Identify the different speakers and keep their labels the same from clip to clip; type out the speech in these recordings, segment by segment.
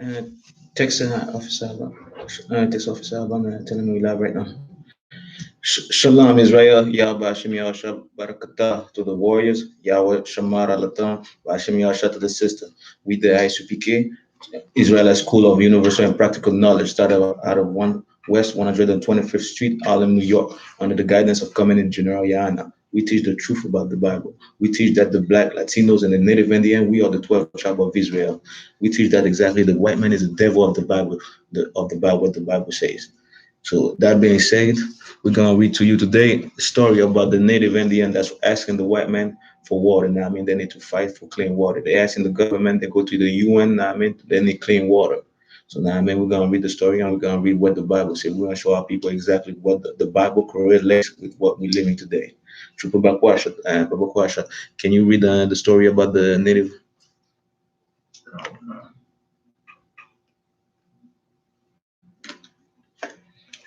Speaker 1: Uh, text officer, text officer, I'm telling me live right now. Shalom Israel, Yahweh Hashem Yahshua Barakatah to the warriors, Yahweh Shamar Alatam, Hashem Yahshua to the sister. We the I.S.U.P.K, Israelite School of Universal and Practical Knowledge, started out of West 125th Street, Harlem, New York, under the guidance of Commandant General YAHANNA. We teach the truth about the Bible. We teach that the Black, Latinos, and the Native Indian, we are the 12th tribe of Israel. We teach that exactly the white man is the devil of the Bible, what the Bible says. So that being said, we're gonna read to you today a story about the Native Indian that's asking the white man for water. Now, I mean, they need to fight for clean water. They're asking the government, they go to the UN, now, I mean, they need clean water. So now, I mean, we're gonna read the story and we're gonna read what the Bible says. We're gonna show our people exactly what the Bible correlates with what we're living today. Babakwasha, can you read the story about the Native?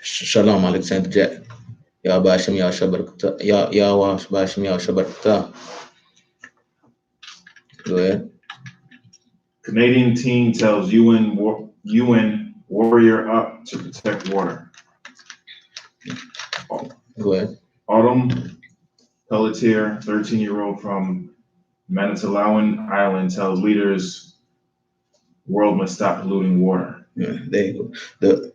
Speaker 1: Shalom, Alexander Jack. Yahweh Hashem Yahshua Barakatah. Yahweh Hashem Yahshua Barakatah. Go ahead.
Speaker 2: Canadian team tells UN warrior up to protect water.
Speaker 1: Go ahead.
Speaker 2: Autumn Pelletier, 13-year-old from Manitoulin Island, tells leaders world must stop polluting water.
Speaker 1: Yeah, there you go. The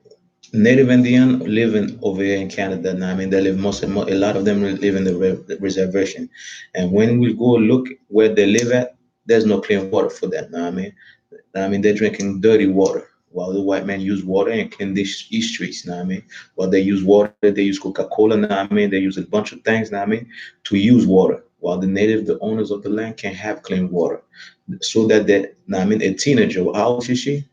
Speaker 1: Native Indian living over here in Canada now. I mean, they live a lot of them live in the reservation. And when we go look where they live at, there's no clean water for them. Now, I mean, they're drinking dirty water while the white men use water and clean these streets. Now, I mean, while they use water, they use Coca-Cola. Now, I mean, they use a bunch of things. Now, I mean, to use water, while the owners of the land can have clean water, so that a teenager, how old is she?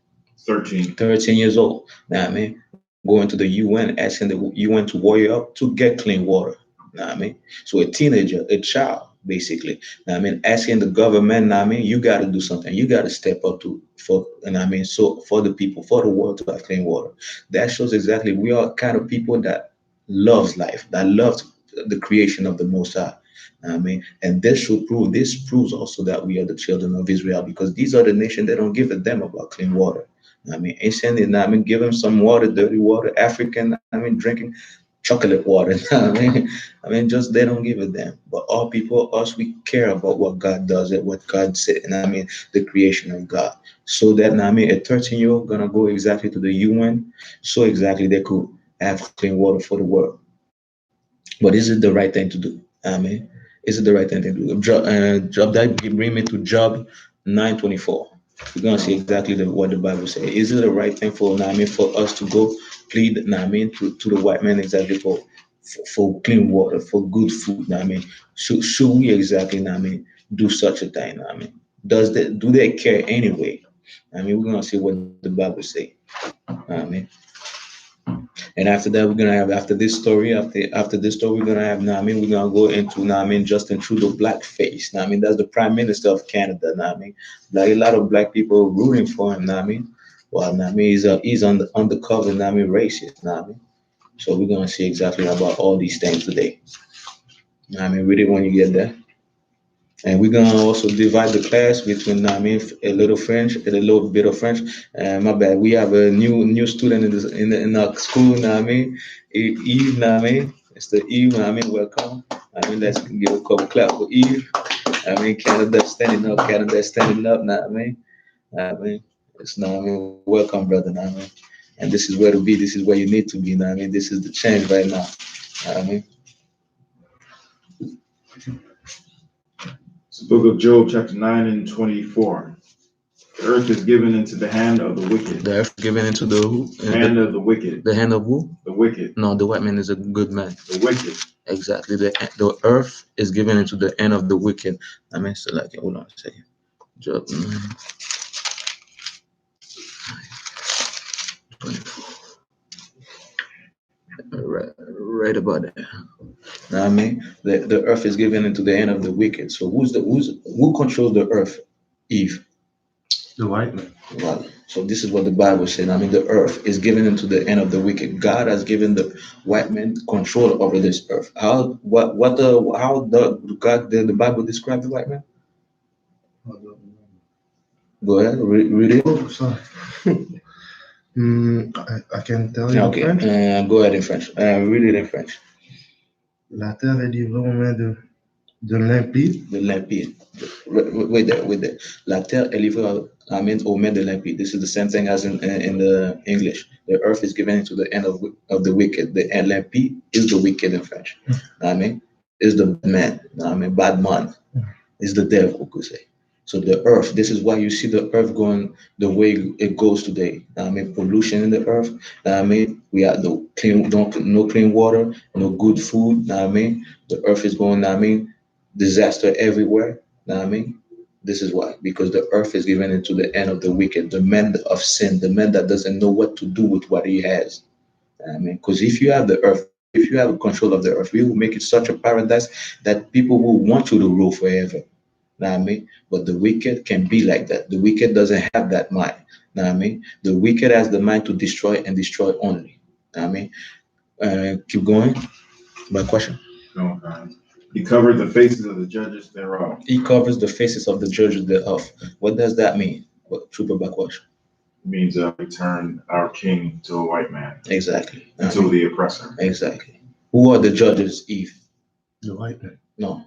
Speaker 1: 13 years old. Now, I mean, going to the UN, asking the UN to warrior up to get clean water. Now, I mean, so a teenager, a child, basically. Now, I mean, asking the government. Now, I mean, you got to do something. You got to step up for the people, for the world to have clean water. That shows exactly we are kind of people that loves life, that loves the creation of the Most High. I mean, and this proves also that we are the children of Israel, because these are the nation that don't give a damn about clean water. I mean, Asian, I mean, give them some water, dirty water. African, I mean, drinking chocolate water. I mean, just they don't give a damn. But all people, us, we care about what God does and what God said. And I mean, the creation of God. So that, I mean, a 13-year-old gonna go exactly to the UN, so exactly they could have clean water for the world. But is it the right thing to do? I mean, is it the right thing to do? Job that bring me to Job 9:24. We're gonna see exactly what the Bible says. Is it the right thing for for us to go plead to the white man exactly for clean water, for good food? Should we exactly do such a thing? Do they care anyway? We're gonna see what the Bible say. And after that, we're gonna have after this story, we're gonna have we're gonna go into Justin Trudeau blackface. That's the Prime Minister of Canada. Like a lot of black people rooting for him. Well, he's on the undercover racist. So we're gonna see exactly about all these things today. Read it when you get there. And we're gonna also divide the class between a little French and a little bit of French. My bad. We have a new student in our school. Eve. It's the Eve. Welcome. Let's give a couple clap for Eve. Canada standing up. Canada standing up. It's welcome, brother. And this is where to be. This is where you need to be. This is the change right now.
Speaker 2: It's the book of Job, chapter 9 and 24. The earth is given into the hand of the wicked.
Speaker 1: The earth given into the who?
Speaker 2: Hand of the wicked.
Speaker 1: The hand of who?
Speaker 2: The wicked.
Speaker 1: No, the white man is a good man.
Speaker 2: The wicked.
Speaker 1: Exactly. The earth is given into the hand of the wicked. So like, hold on a second. Job 9. 24. Right about that. The earth is given into the hand of the wicked. So who controls the earth? Eve.
Speaker 2: The white man.
Speaker 1: Well, so this is what the Bible said. The earth is given into the hand of the wicked. God has given the white man control over this earth. How the Bible describe the white man? Go ahead, read it.
Speaker 3: Oh, sorry. I can tell you in
Speaker 1: Okay,
Speaker 3: French.
Speaker 1: go ahead in French. Read it in French.
Speaker 3: La terre est livrée aux mains de l'impie.
Speaker 1: De limpide. Wait there. La terre est livrée, aux mains de limpide. This is the same thing as in the English. The earth is given into the hand of the wicked. The limpide is the wicked in French. I mean, is the man. I mean, bad man. Is the devil, could say. So the earth, this is why you see the earth going the way it goes today. I mean, pollution in the earth. I mean, we have no clean water, no good food. I mean, the earth is going. I mean, disaster everywhere. I mean, this is why, because the earth is given into the hand of the wicked, the man of sin, the man that doesn't know what to do with what he has. I mean, because if you have the earth, if you have control of the earth, we will make it such a paradise that people will want you to rule forever. Know what I mean? But the wicked can be like that. The wicked doesn't have that mind. Know what I mean? The wicked has the mind to destroy and destroy only. Know what I mean? Keep going. My question.
Speaker 2: No, he covered the faces of the judges thereof.
Speaker 1: He covers the faces of the judges thereof. What does that mean? What trooper back question?
Speaker 2: It means return our king to a white man.
Speaker 1: Exactly.
Speaker 2: To the oppressor.
Speaker 1: Exactly. Who are the judges, Eve?
Speaker 3: The white man.
Speaker 1: No.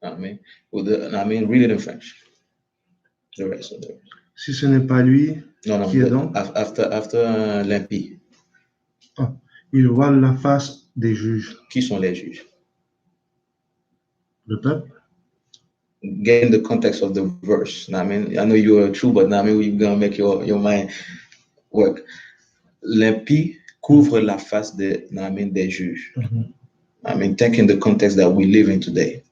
Speaker 1: I mean, read it in French. The rest of it.
Speaker 3: Si ce n'est pas lui,
Speaker 1: No,
Speaker 3: qui est donc?
Speaker 1: After l'impie.
Speaker 3: Il voile la face des juges.
Speaker 1: Qui sont les juges?
Speaker 3: Le peuple.
Speaker 1: Get in the context of the verse. I mean, I know you're true, but I mean, we're gonna make your mind work. L'impie couvre la face des juges.
Speaker 3: Mm-hmm.
Speaker 1: I mean, think in the context that we live in today.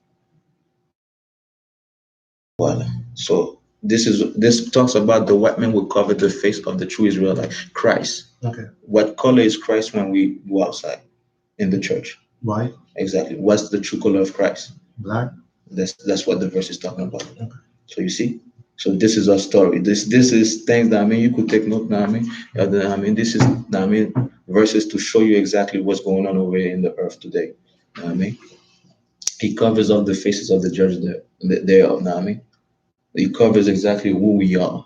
Speaker 1: Voilà. So this talks about the white man will cover the face of the true Israelite, Christ.
Speaker 3: Okay.
Speaker 1: What color is Christ when we go outside in the church?
Speaker 3: White.
Speaker 1: Exactly. What's the true color of Christ?
Speaker 3: Black.
Speaker 1: That's what the verse is talking about.
Speaker 3: Okay.
Speaker 1: So you see, so this is our story. This is things that you could take note. This is verses to show you exactly what's going on over here in the earth today. He covers all the faces of the judge there. He covers exactly who we are.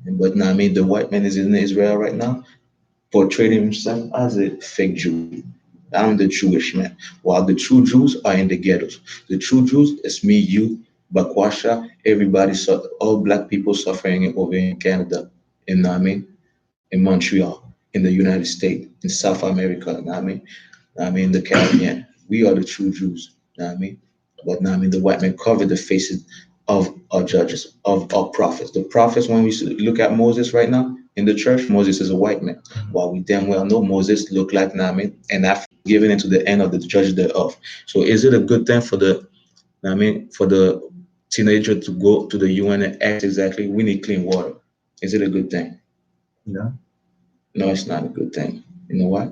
Speaker 1: But the white man is in Israel right now, portraying himself as a fake Jew. I'm the Jewish man, while the true Jews are in the ghettos. The true Jews is me, you, Bakwasha, everybody, all black people suffering over in Canada, in Montreal, in the United States, in South America, the Caribbean. We are the true Jews, But the white man covered the faces of our judges, of our prophets. The prophets, when we look at Moses right now in the church, Moses is a white man. While we damn well know Moses looked like and after given into the hand of the judge thereof. So is it a good thing for the teenager to go to the UN and ask exactly, we need clean water? Is it a good thing?
Speaker 3: No.
Speaker 1: No, it's not a good thing. You know why?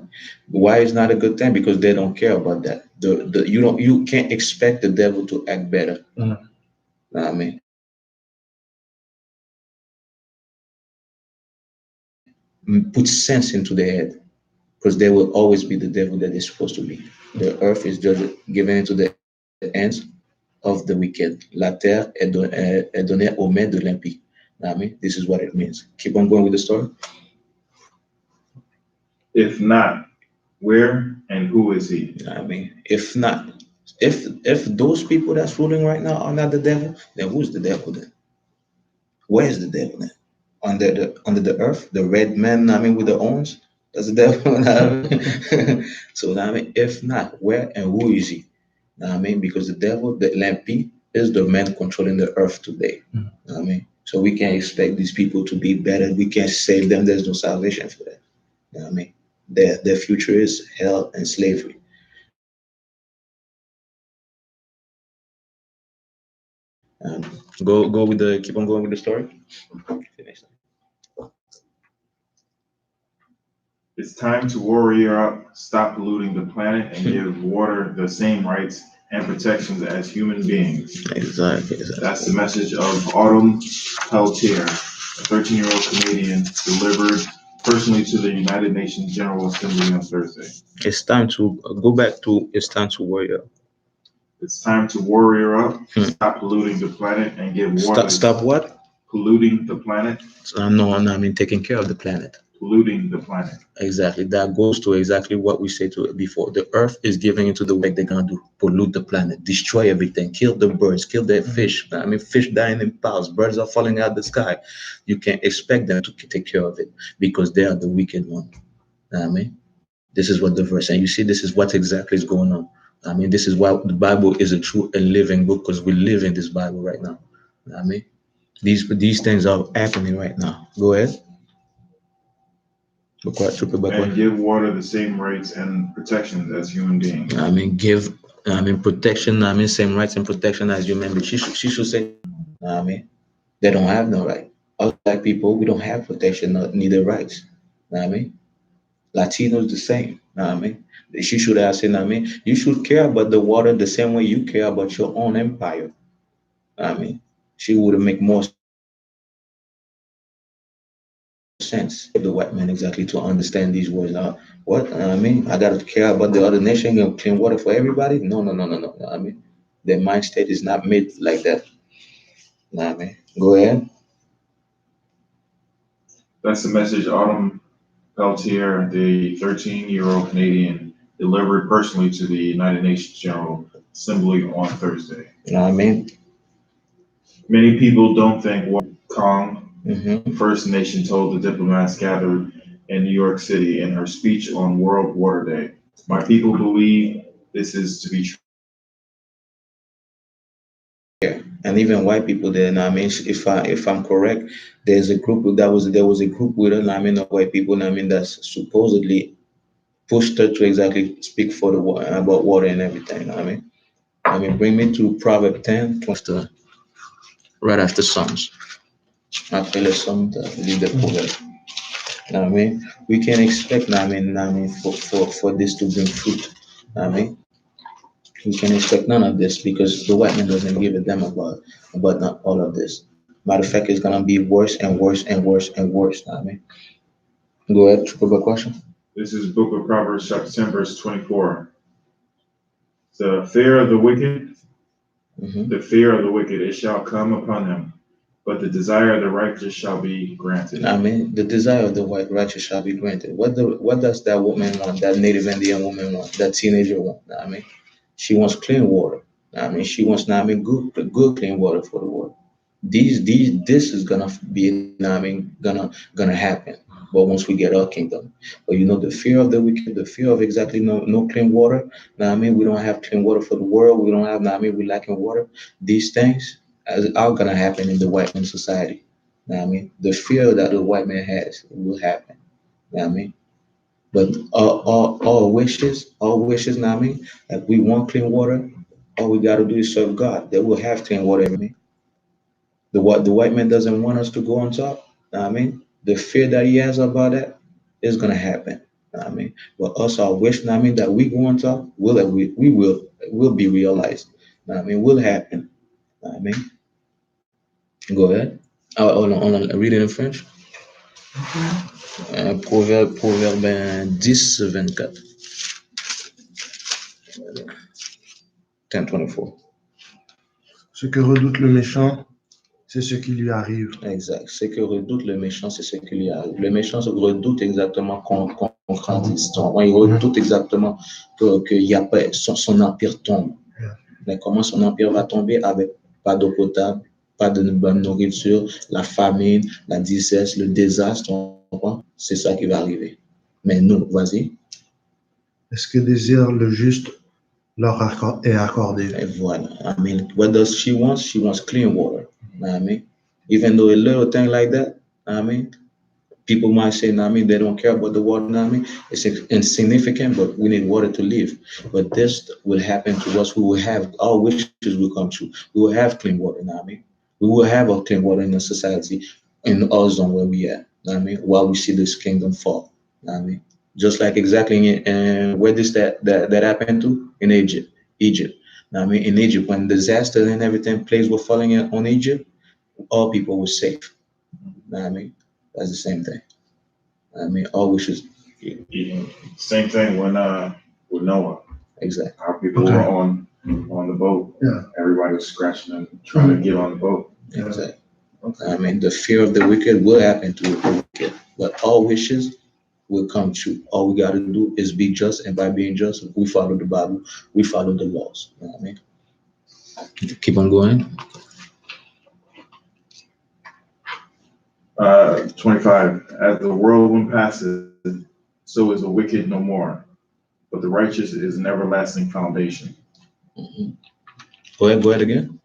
Speaker 1: Why it's not a good thing? Because they don't care about that. You can't expect the devil to act better.
Speaker 3: Mm-hmm.
Speaker 1: Put sense into their head, because they will always be the devil that they're supposed to be. The earth is just given into the hands of the wicked. La terre est donnée aux mains de l'impie. This is what it means. Keep on going with the story.
Speaker 2: If not, where and who is he?
Speaker 1: If not, if those people that's ruling right now are not the devil, then who's the devil then? Where is the devil then? Under the earth, the red man, with the horns, that's the devil. So if not, where and who is he? Because the devil, the lampy, is the man controlling the earth today. So we can't expect these people to be better. We can't save them. There's no salvation for them. Their future is hell and slavery. Keep on going with the story.
Speaker 2: It's time to warrior up, stop polluting the planet, and give water the same rights and protections as human beings.
Speaker 1: Exactly.
Speaker 2: That's the message of Autumn Peltier, a 13-year-old Canadian, delivered personally to the United Nations General Assembly on Thursday.
Speaker 1: It's time to go back to it's time to warrior.
Speaker 2: It's time to warrior up, stop polluting the planet, and give water.
Speaker 1: Stop what?
Speaker 2: polluting the planet.
Speaker 1: So no, taking care of the planet.
Speaker 2: Polluting the planet.
Speaker 1: Exactly. That goes to exactly what we said to it before. The earth is giving into the work they're gonna do. Pollute the planet, destroy everything, kill the birds, kill the fish. Fish dying in piles, birds are falling out of the sky. You can't expect them to take care of it because they are the wicked one. This is what the verse, and you see, this is what exactly is going on. This is why the Bible is a true and living book, because we live in this Bible right now. These things are happening right now. Go ahead.
Speaker 2: And give water the same rights and protections as human beings.
Speaker 1: Give protection. Same rights and protection as human beings. She should say. They don't have no right. Us black people, we don't have protection, neither rights. Latinos the same. She should have said. You should care about the water the same way you care about your own empire. She would make more sense if the white man exactly to understand these words. What I gotta care about the other nation and clean water for everybody? No. Their mind state is not made like that. Go ahead.
Speaker 2: That's the message Autumn Peltier, the 13-year-old Canadian, delivered personally to the United Nations General Assembly on Thursday. Many people don't think Kong, First Nation, told the diplomats gathered in New York City in her speech on World Water Day. My people believe this is to be true.
Speaker 1: Yeah, and even white people there. If I'm correct, there was a group with her. Of white people. That's supposedly pushed her to exactly speak for about water and everything. Bring me to Proverbs 10, right after Psalms. After the Psalms, lead the proverb. We can expect. For this to bring fruit. We can expect none of this because the white man doesn't give a damn about not all of this. Matter of fact, it's gonna be worse and worse and worse and worse. Go ahead, triple question.
Speaker 2: This is Book of Proverbs, chapter 10, verse 24. The fear of the wicked, it shall come upon him, but the desire of the righteous shall be granted.
Speaker 1: The desire of the righteous shall be granted. What does that woman want? That Native Indian woman want? That teenager want? She wants clean water. She wants good clean water for the world. This is gonna be gonna happen. But once we get our kingdom, but the fear of the wicked, the fear of exactly no clean water. We don't have clean water for the world. We don't have. We lacking water. These things are gonna happen in the white man society. The fear that the white man has will happen. But our wishes. Like we want clean water. All we gotta do is serve God. That will have clean water. The white man doesn't want us to go on top. The fear that he has about that is gonna happen. But also our wish. That we go on top will be realized. Will happen. Go ahead. Hold on. Read it in French. Proverbe 10-24. 10-24.
Speaker 3: Ce que redoute le méchant, c'est ce qui lui arrive.
Speaker 1: Exact. Ce que redoute le méchant, c'est ce qui lui arrive. Le méchant redoute exactement qu'on grandisse. Il redoute exactement que son empire tombe. Mais comment son empire va tomber? Avec pas d'eau potable, pas de bonne nourriture, la famine, la disette, le désastre. C'est ça qui va arriver. Mais nous, vas-y.
Speaker 3: Est-ce que désire le juste leur est accordé?
Speaker 1: Et voilà. What does she want? She wants clean water. Even though a little thing like that, people might say, they don't care about the water. It's insignificant, but we need water to live. But this will happen to us. We will have our wishes will come true. We will have clean water. We will have a clean water in the society in our zone where we are. While we see this kingdom fall. Just like exactly where that happened to in Egypt. In Egypt, when disaster and everything, plagues were falling on Egypt, all people were safe. That's the same thing. All wishes.
Speaker 2: Same thing when with Noah.
Speaker 1: Exactly.
Speaker 2: Our people were on the boat.
Speaker 3: Yeah.
Speaker 2: Everybody was scratching and trying to get on the boat.
Speaker 1: Exactly.
Speaker 2: Okay.
Speaker 1: I mean, the fear of the wicked will happen to the wicked, but all wishes will come true. All we got to do is be just, and by being just, we follow the Bible, we follow the laws. You know what I mean? Keep on going.
Speaker 2: 25. As the whirlwind passes, so is the wicked no more, but the righteous is an everlasting foundation.
Speaker 1: Mm-hmm. Go ahead again.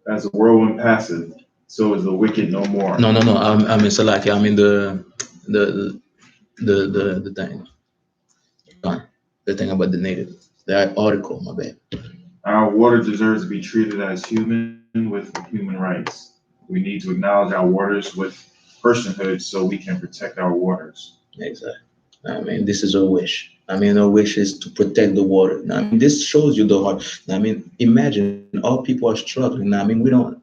Speaker 2: As the whirlwind passes, so is the wicked no more.
Speaker 1: No. I mean, Salaki. I mean the thing. The thing about the native. That article. My bad.
Speaker 2: Our water deserves to be treated as human with human rights. We need to acknowledge our waters with personhood so we can protect our waters.
Speaker 1: Exactly. I mean, this is a wish. I mean, our wish is to protect the water. I mean, this shows you the heart. I mean, imagine all people are struggling. I mean, we don't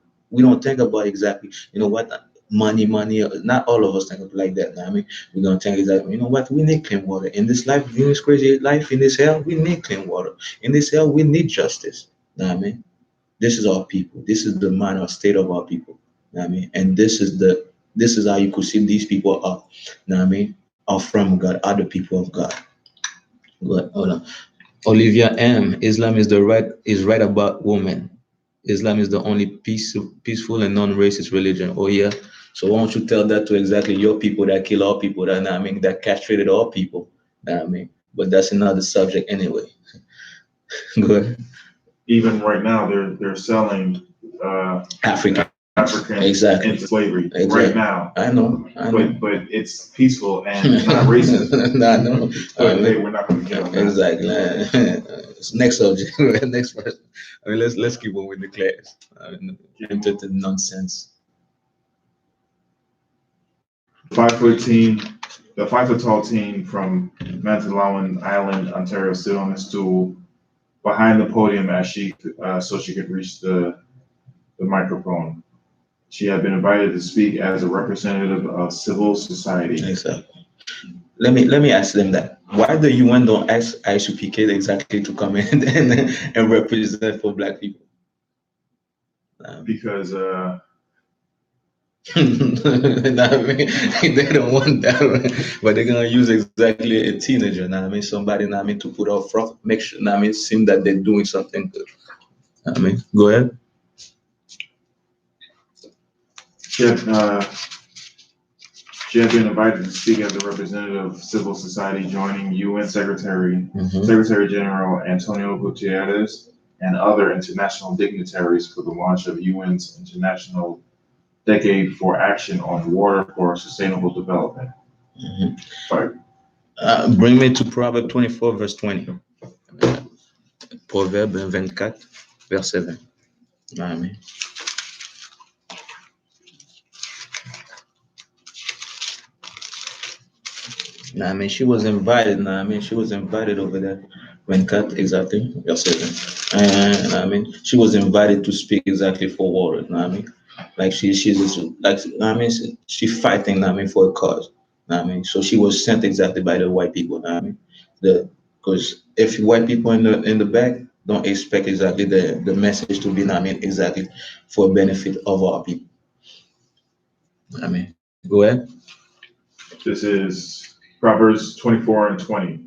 Speaker 1: think about exactly, you know what, money. Not all of us think of like that. I mean, we don't think exactly, you know what, we need clean water. In this life, in this crazy life, in this hell, we need clean water. In this hell, we need justice. I mean, this is our people. This is the mind or state of our people. I mean, and this is how you could see these people are. I mean, are from God, are the people of God. But hold on. Olivia M. Islam is right about women. Islam is the only peaceful and non-racist religion. Oh yeah. So why don't you tell that to exactly your people that kill all people, that I mean that castrated all people. I mean, but that's another subject anyway. Go ahead.
Speaker 2: Even right now, they're selling Africans
Speaker 1: Exactly.
Speaker 2: into slavery
Speaker 1: Exactly.
Speaker 2: right now.
Speaker 1: I know.
Speaker 2: But it's peaceful and it's not racist.
Speaker 1: I know.
Speaker 2: But hey, we're not going to get on that.
Speaker 1: Exactly. Next subject. Next person. I mean, let's keep on with the class. Into the nonsense.
Speaker 2: 5 foot team, the 5 foot tall team from Mantalauan Island, Ontario, stood on a stool behind the podium as so she could reach the microphone. She had been invited to speak as a representative of civil society.
Speaker 1: Exactly. Let me ask them that. Why the UN don't ask I.S.U.P.K exactly to come in and represent for Black people?
Speaker 2: Because
Speaker 1: I mean, they don't want that, but they're gonna use exactly a teenager. I mean, somebody. I mean, to put out front, make sure. I mean, seem that they're doing something good. I mean, go ahead.
Speaker 2: She had been invited to speak as a representative of civil society, joining UN Secretary General Antonio Guterres and other international dignitaries for the launch of UN's International Decade for Action on Water for Sustainable Development.
Speaker 1: Bring me to Proverbs 24, verse 20. Proverbs 24, verset 20. Amen. I mean, she was invited. I mean, she was invited over there. When cut exactly, verset 7. And I mean, she was invited to speak exactly for water. I mean, like she's like I mean, she fighting. I mean, for a cause. I mean, so she was sent exactly by the white people. I mean, because if white people in the back don't expect exactly the message to be. I mean, exactly for benefit of our people. I mean, go ahead.
Speaker 2: This is Proverbs 24 and 20.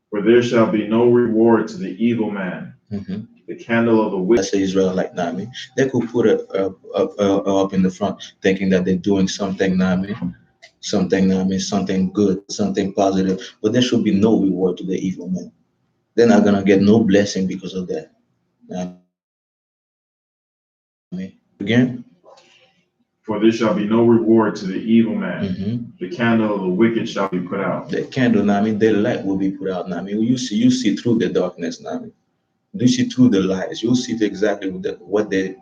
Speaker 2: For there shall be no reward to the evil man. The candle of the wicked.
Speaker 1: That's Israelite. I mean, they could put it up in the front, thinking that they're doing something. I mean, something good, something positive. But there should be no reward to the evil man. They're not gonna get no blessing because of that. I mean, again.
Speaker 2: For there shall be no reward to the evil man. The candle of the wicked shall be put out.
Speaker 1: The candle, I mean, their light will be put out. I mean, you see through the darkness. I mean, you see through the lies. You see exactly what they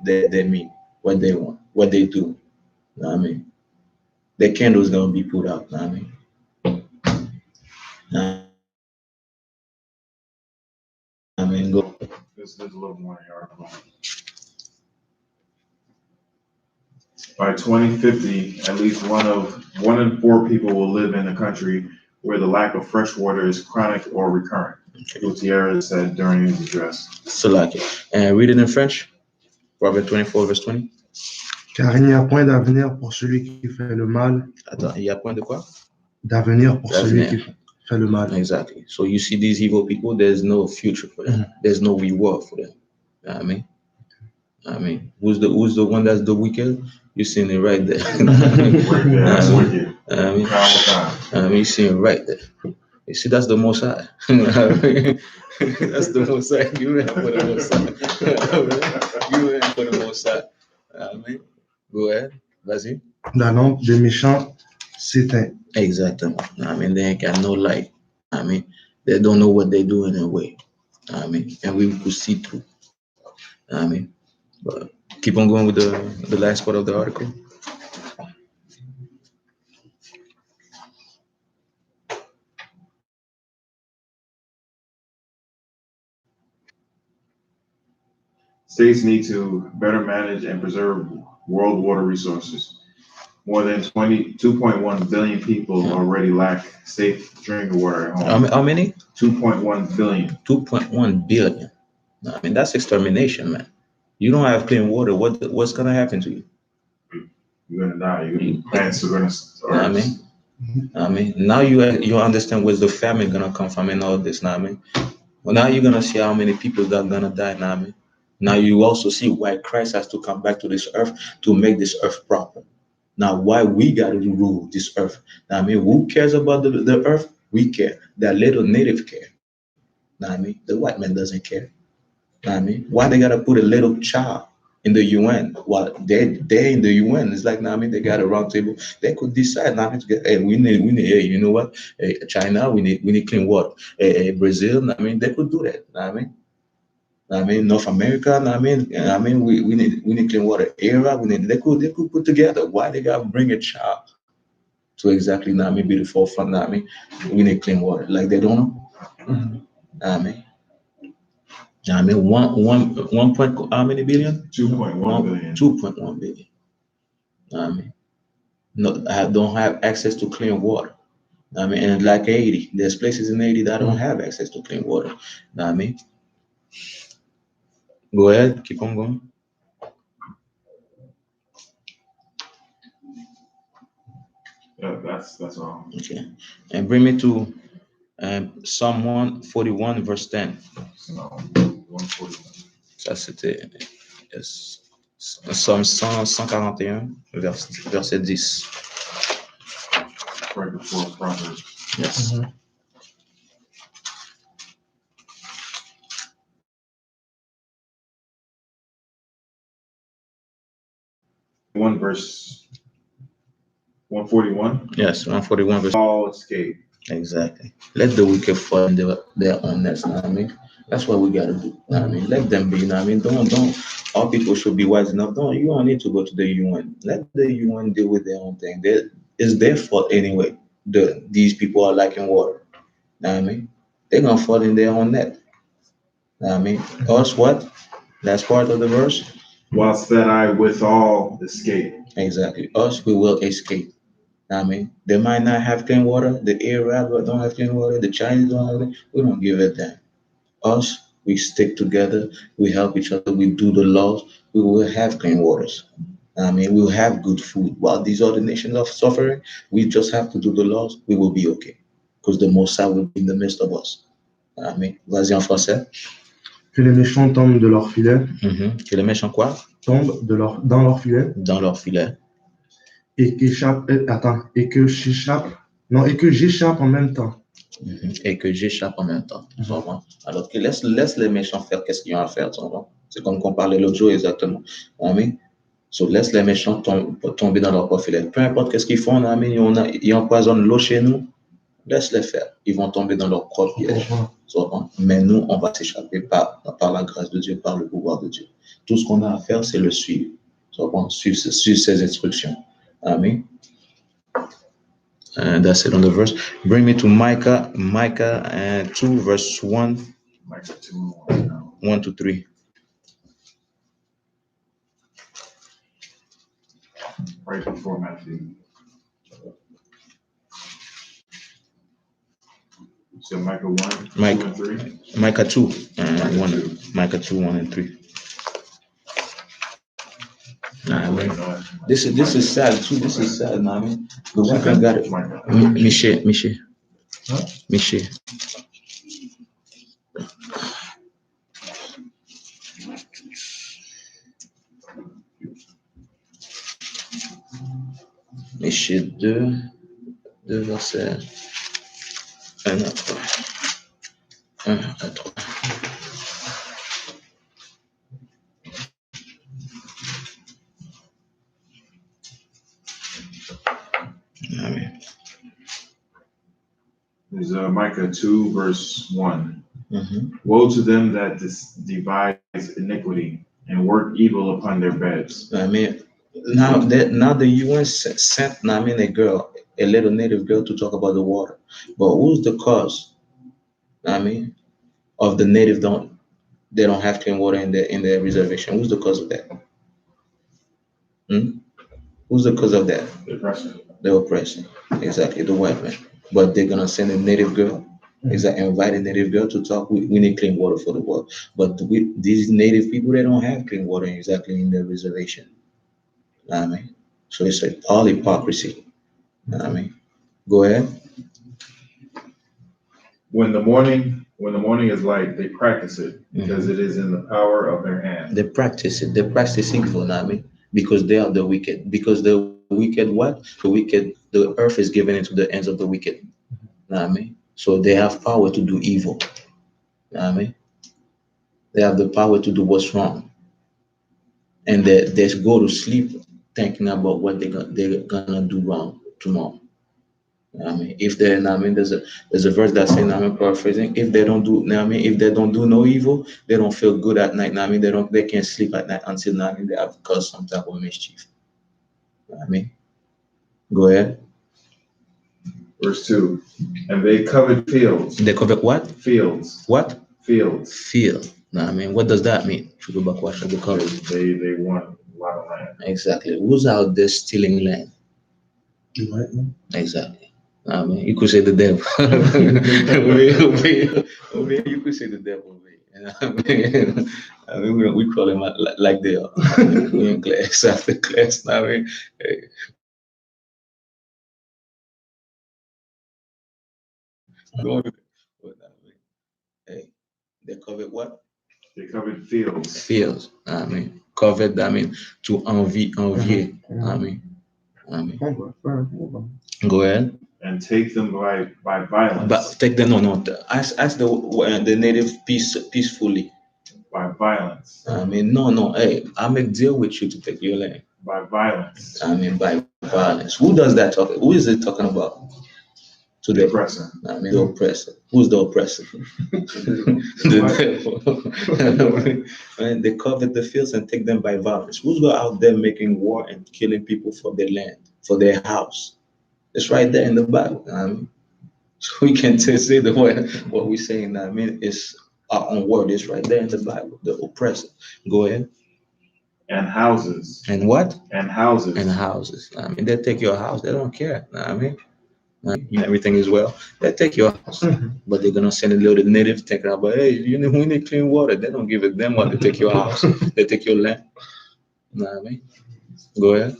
Speaker 1: mean, what they want, what they do. I mean, the candle is gonna be put out. I mean, go.
Speaker 2: There's a little more in the article. By 2050, at least one in 4 people will live in a country where the lack of fresh water is chronic or recurrent. Gutierrez said during his address.
Speaker 1: Salaki. And read it in French. Proverbs 24, verse 20.
Speaker 3: Car il n'y a point d'avenir pour celui qui fait le mal.
Speaker 1: Attends, il y a point de quoi?
Speaker 3: D'avenir pour celui qui fait le mal.
Speaker 1: Exactly. So you see these evil people, there's no future for them. There's no reward for them. You know what I mean, who's the one that's the wicked? You seen it right there.
Speaker 2: Right there, that's wicked.
Speaker 1: You see it right there. You see, that's the Most High. That's the Most High. You ain't for the Most High. You ain't for the Most High. Go ahead. Vas-y.
Speaker 3: La lampe des méchants s'éteint.
Speaker 1: Exactement. They ain't got no light. They don't know what they're doing anyway. And we could see through. But keep on going with the last part of the article.
Speaker 2: States need to better manage and preserve world water resources. More than 2.1 billion people already lack safe drinking water at home.
Speaker 1: How many?
Speaker 2: 2.1 billion.
Speaker 1: 2.1 billion. That's extermination, man. You don't have clean water. What's gonna happen to you?
Speaker 2: You're gonna die. Your plants are gonna start.
Speaker 1: Now you understand where's the famine gonna come from and all this. Well, now you're gonna see how many people that are gonna die. Now you also see why Christ has to come back to this earth to make this earth proper. Now, why we gotta rule this earth? Who cares about the earth? We care. That little native care. The white man doesn't care. Why they gotta put a little child in the UN? Well, they're in the UN. It's like, they got a round table. They could decide, hey, we need, hey, you know what? Hey, China, we need clean water. Hey, Brazil, they could do that. North America, we need clean water. Era, they could put together. Why they gotta bring a child to exactly be the forefront? We need clean water. Like they don't know. One point how many billion?
Speaker 2: 2.1 billion.
Speaker 1: 2.1 billion. No, don't have access to clean water. And like Haiti, there's places in Haiti that don't have access to clean water. Go ahead, keep on going.
Speaker 2: Yeah, that's all.
Speaker 1: Okay, and bring me to Psalm 141 verse 10.
Speaker 2: Psalm 141.
Speaker 1: Ça c'était Psalm 141 verset 10.
Speaker 2: Right before Proverbs.
Speaker 1: Yes.
Speaker 2: One verse 141.
Speaker 1: Yes, 141 verse.
Speaker 2: All escape.
Speaker 1: Exactly. Let the wicked fall in their own nest. That's what we gotta do. Let them be. Don't. All people should be wise enough. You don't need to go to the UN. Let the UN deal with their own thing. It's their fault anyway. These people are lacking water. They're gonna fall in their own net. Us what? That's part of the verse.
Speaker 2: Whilst that I withal escape.
Speaker 1: Exactly. Us, we will escape. They might not have clean water. The Arab don't have clean water. The Chinese don't have it. We don't give a damn. Us, we stick together. We help each other. We do the laws. We will have clean waters. We'll have good food. While these other nations are suffering, we just have to do the laws. We will be okay. Because the Most High will be in the midst of us. Vas-y en français.
Speaker 3: Que les méchants tombent de leur filet.
Speaker 1: Que les méchants quoi?
Speaker 3: Tombent dans leur filet.
Speaker 1: Dans leur filet.
Speaker 3: Et que j'échappe en même temps.
Speaker 1: Et que j'échappe en même temps. Alors que laisse les méchants faire qu'est-ce qu'ils ont à faire. C'est comme qu'on parlait l'autre jour exactement. So laisse les méchants tomber dans leur propre filet. Peu importe qu'est-ce qu'ils font, ils empoisonnent l'eau chez nous. Laisse-les faire. Ils vont tomber dans leur propre piège. Mais nous, on va s'échapper par la grâce de Dieu, par le pouvoir de Dieu. Tout ce qu'on a à faire, c'est le suivre. Suivre ses instructions. Amen. And that's it on the verse. Bring me to Micah 2 verse 1.
Speaker 2: Micah 2,
Speaker 1: 1 to 3.
Speaker 2: Right before Matthew. So Micah 1, 2, and 3.
Speaker 1: Micah 2 and 1. Micah 2, 1 and 3. mean? This is sad too. This is sad, I mean. The white man got it. Michel. Michel 2 verset 1 à 3. 1 à 3. Amen.
Speaker 2: Is Micah 2 verse 1. Woe to them that devise iniquity and work evil upon their beds.
Speaker 1: I mean, now the UN sent a little native girl to talk about the water. But who's the cause? I mean, of the native they don't have clean water in their reservation. Who's the cause of that? Who's the cause of that? The oppression. Exactly, the white man. But they're gonna send a native girl. Invite a native girl to talk. We need clean water for the world. But these native people, they don't have clean water exactly in their reservation. I mean, so it's all hypocrisy. I mean, go ahead.
Speaker 2: When the morning is light, they practice it because it is in the power of their hand.
Speaker 1: They practice it. They practice evil, I mean, because they are the wicked. Because the wicked, what? The wicked, the earth is given into the hands of the wicked. I mean, so they have power to do evil. I mean, they have the power to do what's wrong, and they go to sleep thinking about what they're gonna do wrong tomorrow. I mean, if they, I mean, there's a verse that says, I mean, paraphrasing, if they don't do, I mean, if they don't do no evil, they don't feel good at night. I mean, they can't sleep at night until, I mean, they have caused some type of mischief. I mean, go ahead.
Speaker 2: Verse 2. And they covet fields.
Speaker 1: They covet what?
Speaker 2: Fields.
Speaker 1: What?
Speaker 2: Fields.
Speaker 1: Field. I mean, what does that mean? They want a
Speaker 2: lot of land.
Speaker 1: Exactly. Who's out there stealing land?
Speaker 3: The white man.
Speaker 1: Exactly. I mean, you could say the devil. You could say the devil. I mean, we call him like they are. We in class after class. I mean, hey, they covered what?
Speaker 2: They covered fields.
Speaker 1: Fields. I mean, covered. I mean, to envier. I mean. Go ahead.
Speaker 2: And take them by violence.
Speaker 1: But take them no. Ask the native peacefully.
Speaker 2: By violence.
Speaker 1: I mean, no. Hey, I make deal with you to take your land.
Speaker 2: By violence.
Speaker 1: I mean, by violence. Who does that talk? Who is it talking about?
Speaker 2: The oppressor.
Speaker 1: I mean, the oppressor. Who's the oppressor? The devil. And they covet the fields and take them by violence. Who's out there making war and killing people for their land, for their house? It's right there in the Bible. I mean, so we can say what we're saying. I mean, it's our own word. It's right there in the Bible. The oppressor. Go ahead.
Speaker 2: And houses.
Speaker 1: And what?
Speaker 2: And houses.
Speaker 1: And houses. I mean, they take your house. They don't care. I mean, everything is well. They take your house, but they're gonna send a little native thinking about, hey, we need clean water. They don't give a damn what they take your house. They take your land. You know what I mean? Go ahead.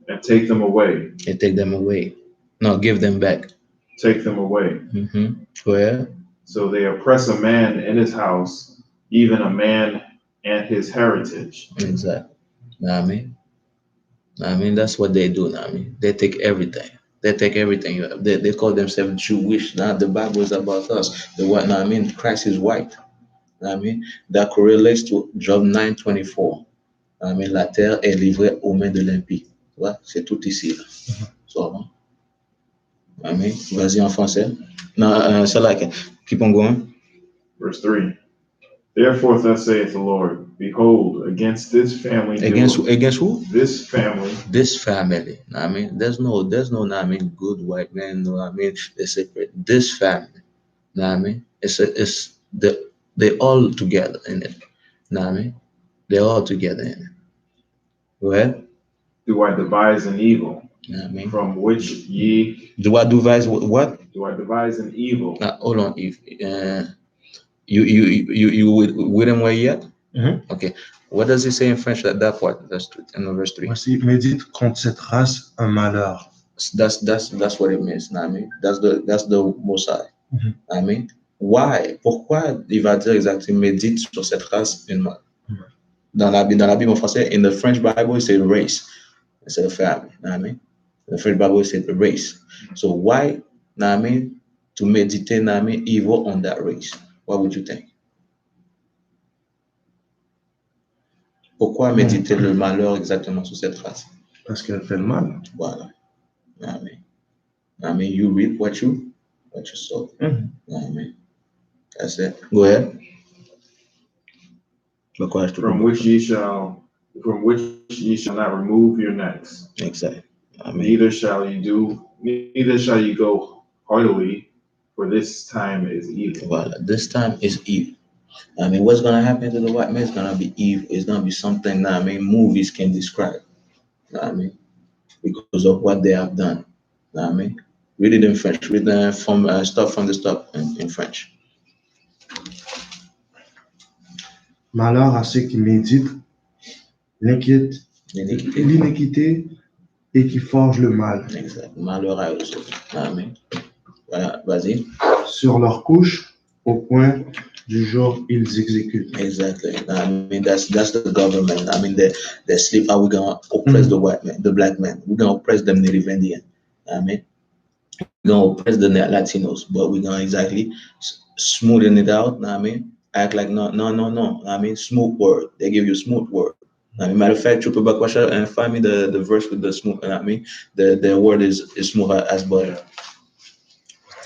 Speaker 2: And take them away.
Speaker 1: And take them away. No, give them back.
Speaker 2: Take them away.
Speaker 1: Go ahead.
Speaker 2: So they oppress a man in his house, even a man and his heritage.
Speaker 1: Exactly. You know what I mean, that's what they do. I mean, they take everything. They take everything. They call themselves Jewish. Now the Bible is about us. The white. I mean, Christ is white. I mean, that correlates to Job 9:24. I mean, la terre est livrée aux mains de l'impie. C'est tout ici. So, I mean, vas-y en français. No, so like, keep on going.
Speaker 2: Verse 3. Therefore, thus saith the Lord, behold, against this family.
Speaker 1: Against who?
Speaker 2: This family.
Speaker 1: This family. I mean, there's no, I mean, good white man. No, I mean, they separate. This family. I mean, they're all together in it. I mean, they're all together in it. Go ahead.
Speaker 2: Do I devise an evil?
Speaker 1: I mean,
Speaker 2: from which ye.
Speaker 1: Do I devise what?
Speaker 2: Do I devise an evil?
Speaker 1: Hold on. If you with him where yet? Okay. What does he say in French at that part, verse 3?
Speaker 3: Voici, médite contre cette race un malheur.
Speaker 1: That's what it means. I mean, that's the Mosai. I mean, why? Pourquoi il va dire exactement médite sur cette race une mal? Dans la Bible en français, in the French Bible, it says race instead of family. I mean, the French Bible says race. So why? I mean, to meditate, I mean, evil on that race. What would you think? Pourquoi méditer le malheur exactement sur cette race?
Speaker 3: Parce qu'elle fait le mal.
Speaker 1: Voilà. I mean, you reap what you sow. I mean, that's it. Go ahead.
Speaker 2: From which ye shall not remove your necks.
Speaker 1: Exactly. I mean,
Speaker 2: neither shall you go heartily, for this time is evil.
Speaker 1: Well, this time is evil. I mean, what's gonna happen to the white man is gonna be evil. It's gonna be something that movies can describe. I mean, because of what they have done. I mean, read it in French. Read from stuff from the stuff in French.
Speaker 3: Malheur à ceux qui méditent l'iniquité et qui forgent le mal.
Speaker 1: Exact. Malheur à eux. Amen. Voilà, vas-y.
Speaker 3: Sur leur couche, au point du jour, ils exécutent.
Speaker 1: Exactly. I mean, that's the government. I mean, they sleep. How we gonna oppress the white man, the black man? We're gonna oppress them Native Indian. I mean, we're gonna oppress the Latinos, but we're gonna exactly smoothen it out. I mean, act like no. I mean, smooth word. They give you smooth word. I mean, matter of fact, Chupa Bakwasha, and find me the verse with the smooth. I mean, the word is smooth as butter.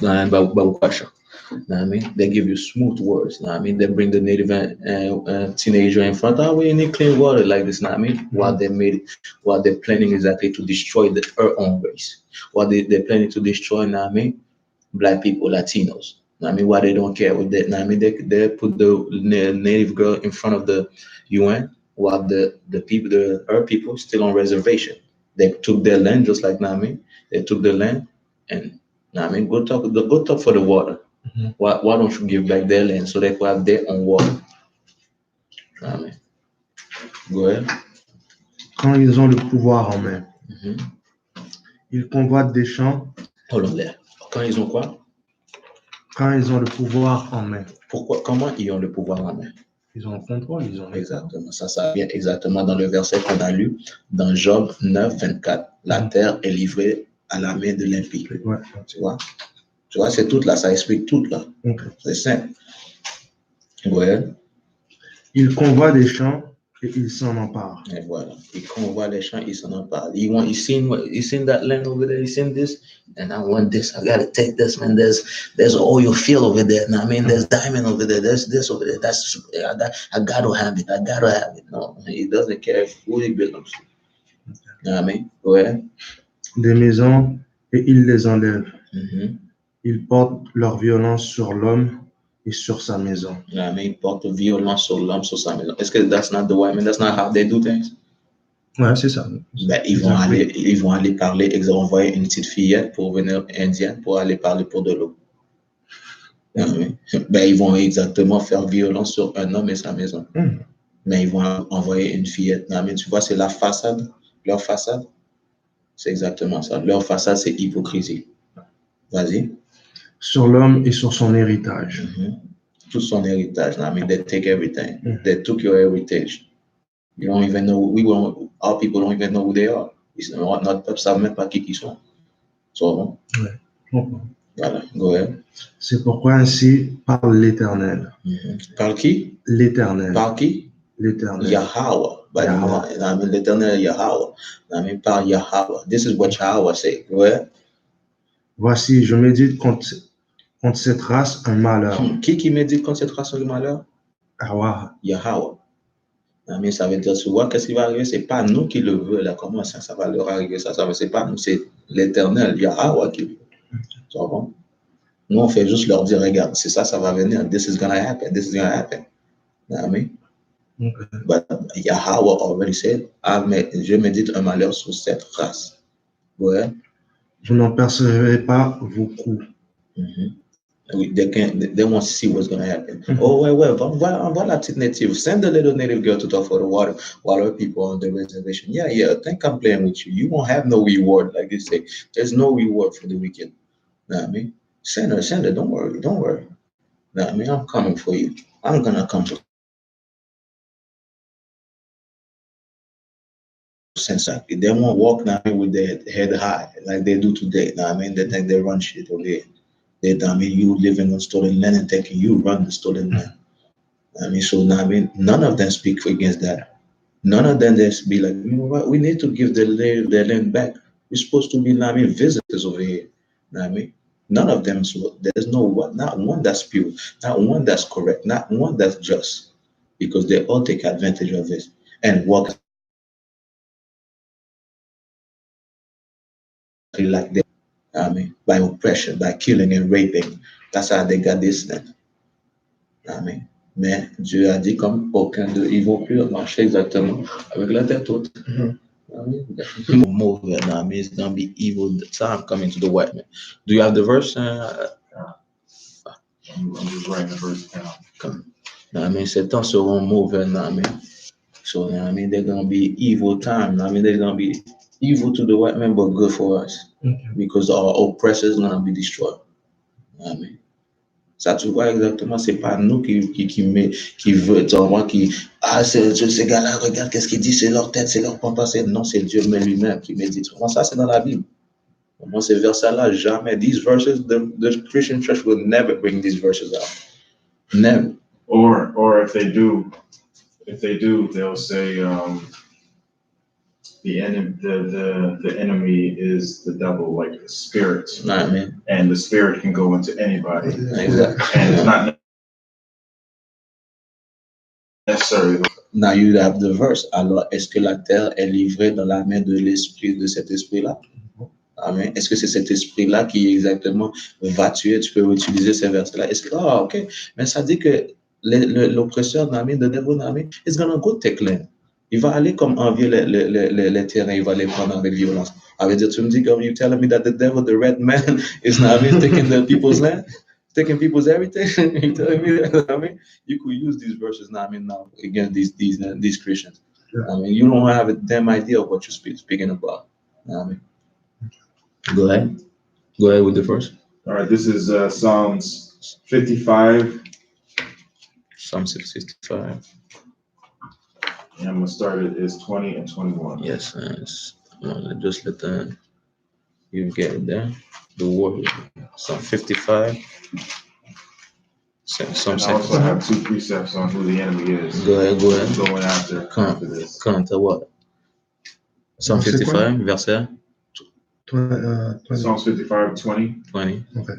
Speaker 1: And Bakwasha. I mean, they give you smooth words. I mean, they bring the native teenager in front. Oh, we need clean water like this. I mean, what they're planning exactly to destroy our own race. What they're planning to destroy. I mean, black people, Latinos. I mean, why they don't care with that. I mean, they put the native girl in front of the UN, while our people still on reservation. They took their land just like Nami. They took the land, and I mean, go talk for the water. Why don't you give back their land so they could have their own water? I mean, go ahead.
Speaker 3: Quand ils ont le pouvoir en main, ils convoitent des champs.
Speaker 1: Hold on there. Quand ils ont quoi?
Speaker 3: Quand ils ont le pouvoir en main.
Speaker 1: Pourquoi? Comment ils ont le pouvoir en main?
Speaker 3: Ils ont le contrôle, ils ont.
Speaker 1: Exactement. Ça vient exactement dans le verset qu'on a lu dans Job 9, 24. La terre est livrée à la main de l'impie.
Speaker 3: Ouais.
Speaker 1: Tu vois, c'est tout là, ça explique tout là.
Speaker 3: Okay.
Speaker 1: C'est simple. Go ahead.
Speaker 3: Ils convoient des champs et ils s'en emparent.
Speaker 1: Et voilà. Ils convoient les champs, ils s'en emparent. He's seen that land over there, he's seen this, and I want this. I gotta take this, man. There's oil field over there. I mean, there's diamond over there. There's this over there. I gotta have it. No, he doesn't care who it belongs to. I mean, go ahead.
Speaker 3: Des maisons et ils les enlèvent. Ils portent leur violence sur l'homme et sur sa maison.
Speaker 1: I mean, portent violence sur l'homme, sur sa maison. Est-ce que that's not the white man? That's not how they do things?
Speaker 3: Ouais, c'est ça.
Speaker 1: Ben, ils vont aller parler, ils vont envoyer une petite fillette pour venir indienne pour aller parler pour de l'eau. Ben, ils vont exactement faire violence sur un homme et sa maison. Mais ils vont envoyer une fillette. Mais tu vois, c'est la façade. Leur façade, c'est exactement ça. Leur façade, c'est hypocrisie. Vas-y. Sur
Speaker 3: l'homme et sur son héritage.
Speaker 1: Tout son héritage. I mean, they take everything. They took your heritage. You don't even know, our people don't even know who they are. Notre peuple ne savent même pas qui ils sont. So, voilà, go ahead.
Speaker 3: C'est pourquoi ainsi parle l'Éternel.
Speaker 1: Parle qui?
Speaker 3: L'Éternel.
Speaker 1: Parle qui?
Speaker 3: L'Éternel.
Speaker 1: Yahweh. I mean, l'Éternel Yahweh. I mean, parle Yahweh. This is what Yahweh say. Go ahead.
Speaker 3: Voici, je médite contre cette race un malheur.
Speaker 1: Qui médite contre cette race un malheur? Yahweh. Mais ça veut dire, tu vois, qu'est-ce qui va arriver? C'est pas nous qui le veut, là. Comment ça va leur arriver? C'est pas nous, c'est l'Éternel, Yahweh qui le veut. Tu vois? Nous, on fait juste leur dire, regarde, c'est ça va venir. This is gonna happen. This is gonna happen. You know what I mean? But Yahweh already said, je médite un malheur sur cette race. Ouais.
Speaker 3: Je n'en percevrai pas vos coups.
Speaker 1: They want to see what's going to happen. Oh, well, voilà, petite native. Send the little native girl to talk for the water while other people on the reservation. Yeah, I think I'm playing with you. You won't have no reward, like they say. There's no reward for the wicked. Know what I mean? Send her. Don't worry. Know what I mean? I'm coming for you. I'm going to come to sense. They won't walk now with their head high like they do today. Know what I mean? They think they run shit over here. I mean, you living on stolen land and thinking you run the stolen land. I mean, so now, I mean, none of them speak against that. None of them just be like, you know what, we need to give the land back. We're supposed to be, I mean, visitors over here. I mean, none of them, so there's not one that's pure, not one that's correct, not one that's just, because they all take advantage of this and walk like that. I mean, by oppression, by killing and raping. That's how they got this thing. I mean, mais Dieu a dit comme aucun d'eux, ils vont plus marcher exactement avec la tête haute. I mean, move it. I mean, it's gonna be evil time coming to the white man. Do you have the verse?
Speaker 2: I'm just writing the verse down.
Speaker 1: Come. I mean, ces temps seront mauvais. I mean, so I mean, they're gonna be evil time. I mean, they're gonna be evil to the white man, but good for us because our oppressors gonna be destroyed. I mean. Ça, tu vois exactement, c'est pas nous qui veut, ces gars-là, regarde qu'est-ce qu'ils disent, c'est leur tête, c'est leur pensée. Non, c'est Dieu lui-même qui médite. Comment ça, c'est dans la Bible? Comment ces versets-là, jamais. These verses, the Christian church will never bring these verses out. Never.
Speaker 2: Or if they do, they'll say, the enemy is the devil, like the spirit.
Speaker 1: I mean,
Speaker 2: and the spirit can go into anybody.
Speaker 1: Exactly.
Speaker 2: And it's not necessarily.
Speaker 1: Now you have the verse. Alors, est-ce que la terre est livrée dans la main de l'esprit, de cet esprit-là? Amen. Est-ce que c'est cet esprit-là qui exactement va tuer? Tu peux utiliser ces versets-là. Est-ce que, ok. Mais ça dit que l'oppresseur, the devil, is gonna go take land. Il va aller comme envier les terrains, il va les prendre avec violence. Ça veut dire, tu me dis, comme you telling me that the devil, the red man, is now taking the people's land, taking people's everything. You telling me that? I mean, you could use these verses now, now against these Christians. Yeah. I mean, you don't have a damn idea of what you're speaking about. I mean, go ahead with the verse.
Speaker 2: All right, this is Psalms 55.
Speaker 1: Psalm 65.
Speaker 2: And I'm going to start it as 20 and 21.
Speaker 1: Yes, just let you get it there. The word, Psalm 55.
Speaker 2: Psalm and I also have two precepts on who the enemy is.
Speaker 1: Go ahead.
Speaker 2: Going after this.
Speaker 1: Count what? Psalm 55, verset?
Speaker 2: Psalms 55, 20.
Speaker 1: 20.
Speaker 2: Okay.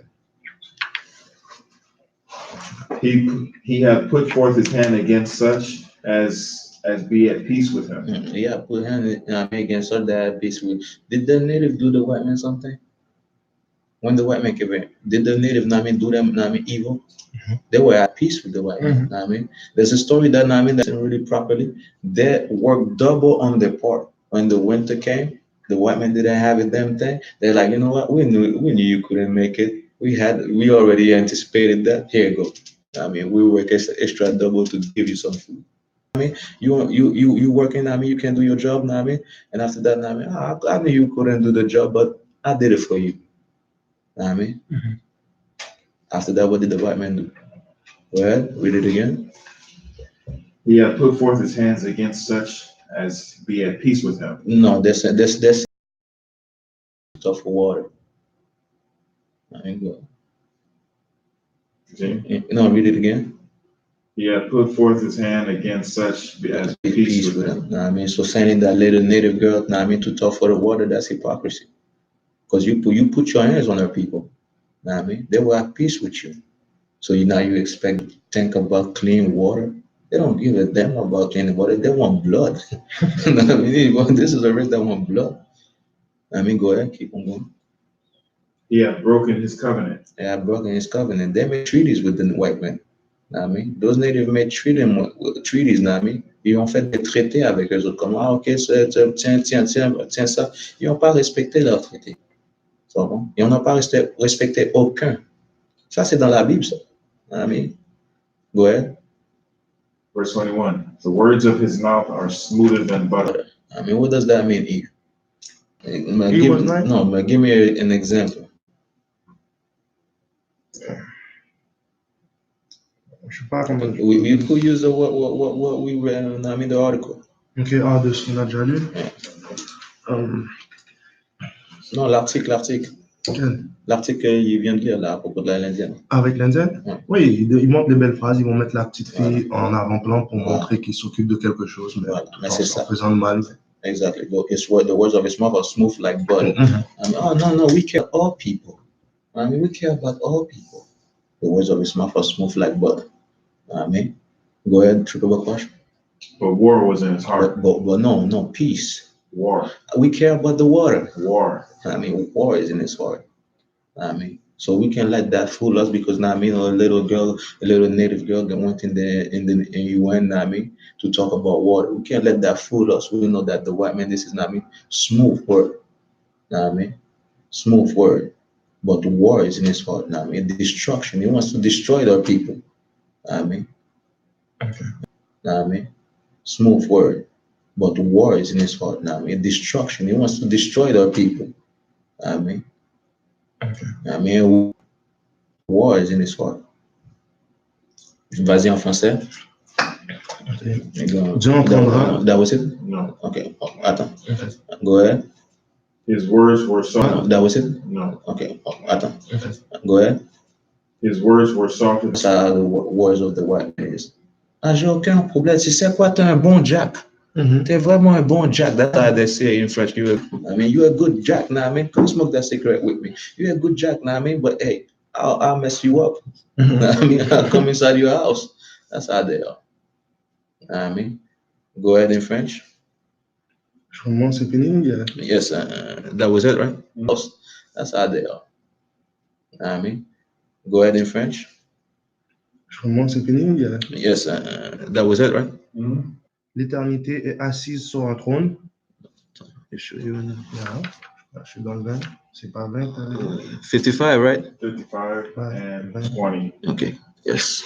Speaker 2: He hath put forth his hand against such as be at peace with him.
Speaker 1: Yeah, put hand against such that at peace with. Did the native do the white man something? When the white man came in, did the native do them evil? Mm-hmm. They were at peace with the white man. Mm-hmm. There's a story that that's really properly. They worked double on their part. When the winter came, the white man didn't have a damn thing. They're like, you know what? We knew you couldn't make it. We already anticipated that. Here you go. We work extra double to give you some food. You working, you can do your job, and after that, I knew you couldn't do the job, but I did it for you. Mm-hmm. After that, what did the white man do? Go ahead, read it again.
Speaker 2: He hath put forth his hands against such as be at peace with him.
Speaker 1: No, that's stuff for water. Go. No, read it again.
Speaker 2: He hath put forth his hand against such as be peace with him.
Speaker 1: So sending that little native girl, to talk for the water, that's hypocrisy. Because you put your hands on her people. They were at peace with you. So you think about clean water. They don't give a damn about clean water. They want blood. This is a race that want blood. Go ahead, keep on going.
Speaker 2: He hath broken his covenant.
Speaker 1: They have broken his covenant. They made treaties with the white men. Those natives made treaties. Ils ont fait des traités avec eux autres. Comme, ok, tiens ça. Ils n'ont pas respecté leurs traités. Ils n'ont pas respecté aucun. Ça, c'est dans la Bible, ça. I mean, go ahead.
Speaker 2: Verse 21. The words of his mouth are smoother than butter.
Speaker 1: I mean, what does that mean, Eve? Give me an example. We could use what we read, I mean, the article.
Speaker 3: Ok, de ce qu'on a déjà lu.
Speaker 1: Non, l'article.
Speaker 3: Quel?
Speaker 1: L'article qu'il vient de lire là à propos de l'Indienne.
Speaker 3: Avec l'Indienne?
Speaker 1: Ouais.
Speaker 3: Oui, ils montrent des belles phrases, ils vont mettre la petite fille en avant-plan pour montrer qu'il s'occupe de quelque chose, mais
Speaker 1: c'est ça.
Speaker 3: En faisant le mal.
Speaker 1: Exactly. The words of his mouth are smooth like butter. I mean, no, we care all people. I mean, we care about all people. The words of his mouth are smooth like butter. I mean, go ahead, triple question.
Speaker 2: But war was in his heart.
Speaker 1: But no, peace.
Speaker 2: War.
Speaker 1: We care about the water.
Speaker 2: War.
Speaker 1: I mean, war is in his heart. I mean, so we can let that fool us because I mean, a little native girl that went in UN, I mean, to talk about water. We can't let that fool us. We know that the white man, this is not me, smooth word. I mean, smooth word. But the war is in his heart. I mean, destruction. He wants to destroy their people. I mean, I mean, smooth word. But the war is in his heart. I mean, destruction. He wants to destroy their people. I mean, I mean, war is in his heart. Vas-y en français.
Speaker 3: Dieu entendra.
Speaker 1: That was it?
Speaker 2: No.
Speaker 1: Okay. Attends. Go ahead.
Speaker 2: His words were soft.
Speaker 1: That was it?
Speaker 2: No.
Speaker 1: Okay. Attends. Go ahead.
Speaker 2: His words were soft.
Speaker 1: Ça, the words of the white man is. Ah, j'ai aucun problème. Tu sais quoi? T'es un bon Jack. T'es vraiment un bon Jack. That's how they say in French. I mean, you're a good Jack. Now, I mean, come smoke that cigarette with me. You're a good Jack. Now, I mean, but hey, I'll mess you up. I mean, I'll come inside your house. That's how they are. I mean, go ahead in French.
Speaker 3: C'est fini, yeah.
Speaker 1: Yes, that was it, right? That's how they are. I mean, go ahead in French.
Speaker 3: C'est fini, yeah.
Speaker 1: Yes, that was it, right?
Speaker 3: L'éternité est assise sur un trône. Je suis dans le 20. C'est pas 20.
Speaker 1: 55, right?
Speaker 2: 55 and 20.
Speaker 1: Okay, yes.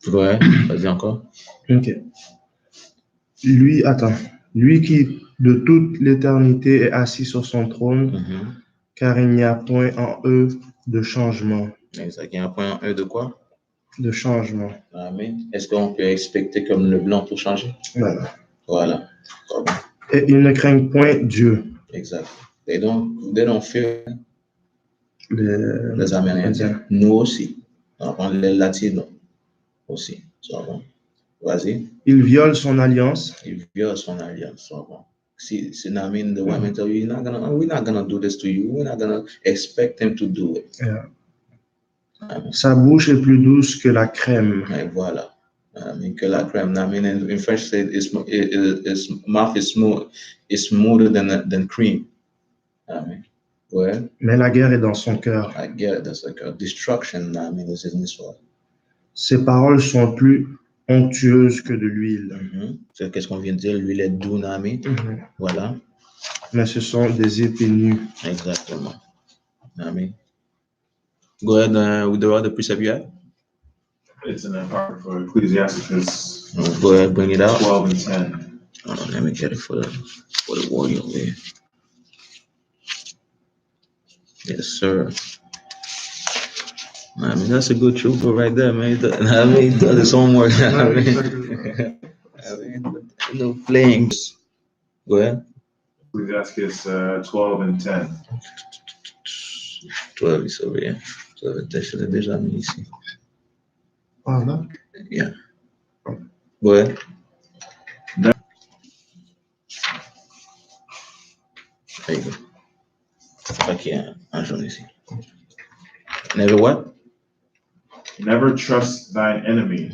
Speaker 1: Go ahead, vas-y encore.
Speaker 3: Ok. Lui qui de toute l'éternité est assis sur son trône, car il n'y a point en eux de changement.
Speaker 1: Exact. Il y a un point en eux de quoi?
Speaker 3: De changement.
Speaker 1: Amen. Est-ce qu'on peut expecter comme le blanc pour changer? Voilà.
Speaker 3: Et ils ne craignent point Dieu.
Speaker 1: Exact. They don't fear les Amérindiens. Nous aussi. Les Latinos aussi. Vas-y.
Speaker 3: Il viole son alliance.
Speaker 1: See, I mean, the women tell you, we're not gonna do this to you. We're not gonna expect them to do it.
Speaker 3: Yeah. Sa bouche est plus douce que la crème.
Speaker 1: Et voilà. I mean, que la crème. I mean, in French, his mouth is smoother than cream. I mean, well.
Speaker 3: Mais la guerre est dans son cœur.
Speaker 1: La guerre dans son cœur. Destruction, I mean, is in his heart.
Speaker 3: Ses paroles sont plus onctueuses que de l'huile.
Speaker 1: C'est qu'est-ce qu'on vient de dire? L'huile est douce, I mean. Voilà.
Speaker 3: Mais ce sont des épées nues.
Speaker 1: Exactement. I mean. Go ahead with the other precept you have.
Speaker 2: It's an apocrypha for Ecclesiastes.
Speaker 1: Go ahead, bring it out.
Speaker 2: 12 and 10.
Speaker 1: Let me get it for the warrior there. Yes, sir. I mean, that's a good trooper right there, man. I mean, he does his homework. I mean, no playing. Go ahead.
Speaker 2: Ecclesiastes 12 and 10.
Speaker 1: 12 is over here. 12, je l'ai déjà mis ici.
Speaker 3: Ah, là?
Speaker 1: Yeah. Go ahead. There you go. Okay, un jaune ici. Never what?
Speaker 2: Never trust thine enemy.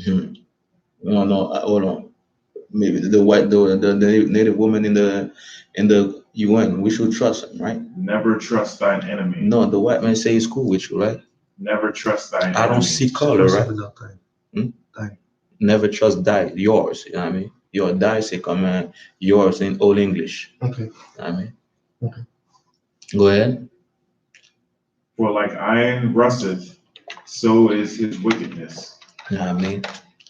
Speaker 1: No, hold on. Maybe the native woman in the UN, we should trust him, right?
Speaker 2: Never trust thine enemy.
Speaker 1: No, the white man say he's cool with you, right?
Speaker 2: Never trust thine enemy.
Speaker 1: I don't see color, right? Never trust yours, you know what I mean? Your die, c'est comme yours in Old English.
Speaker 3: Okay.
Speaker 1: I mean.
Speaker 3: Okay.
Speaker 1: Go ahead.
Speaker 2: For like iron rusteth, so is his wickedness.
Speaker 1: You know what I mean?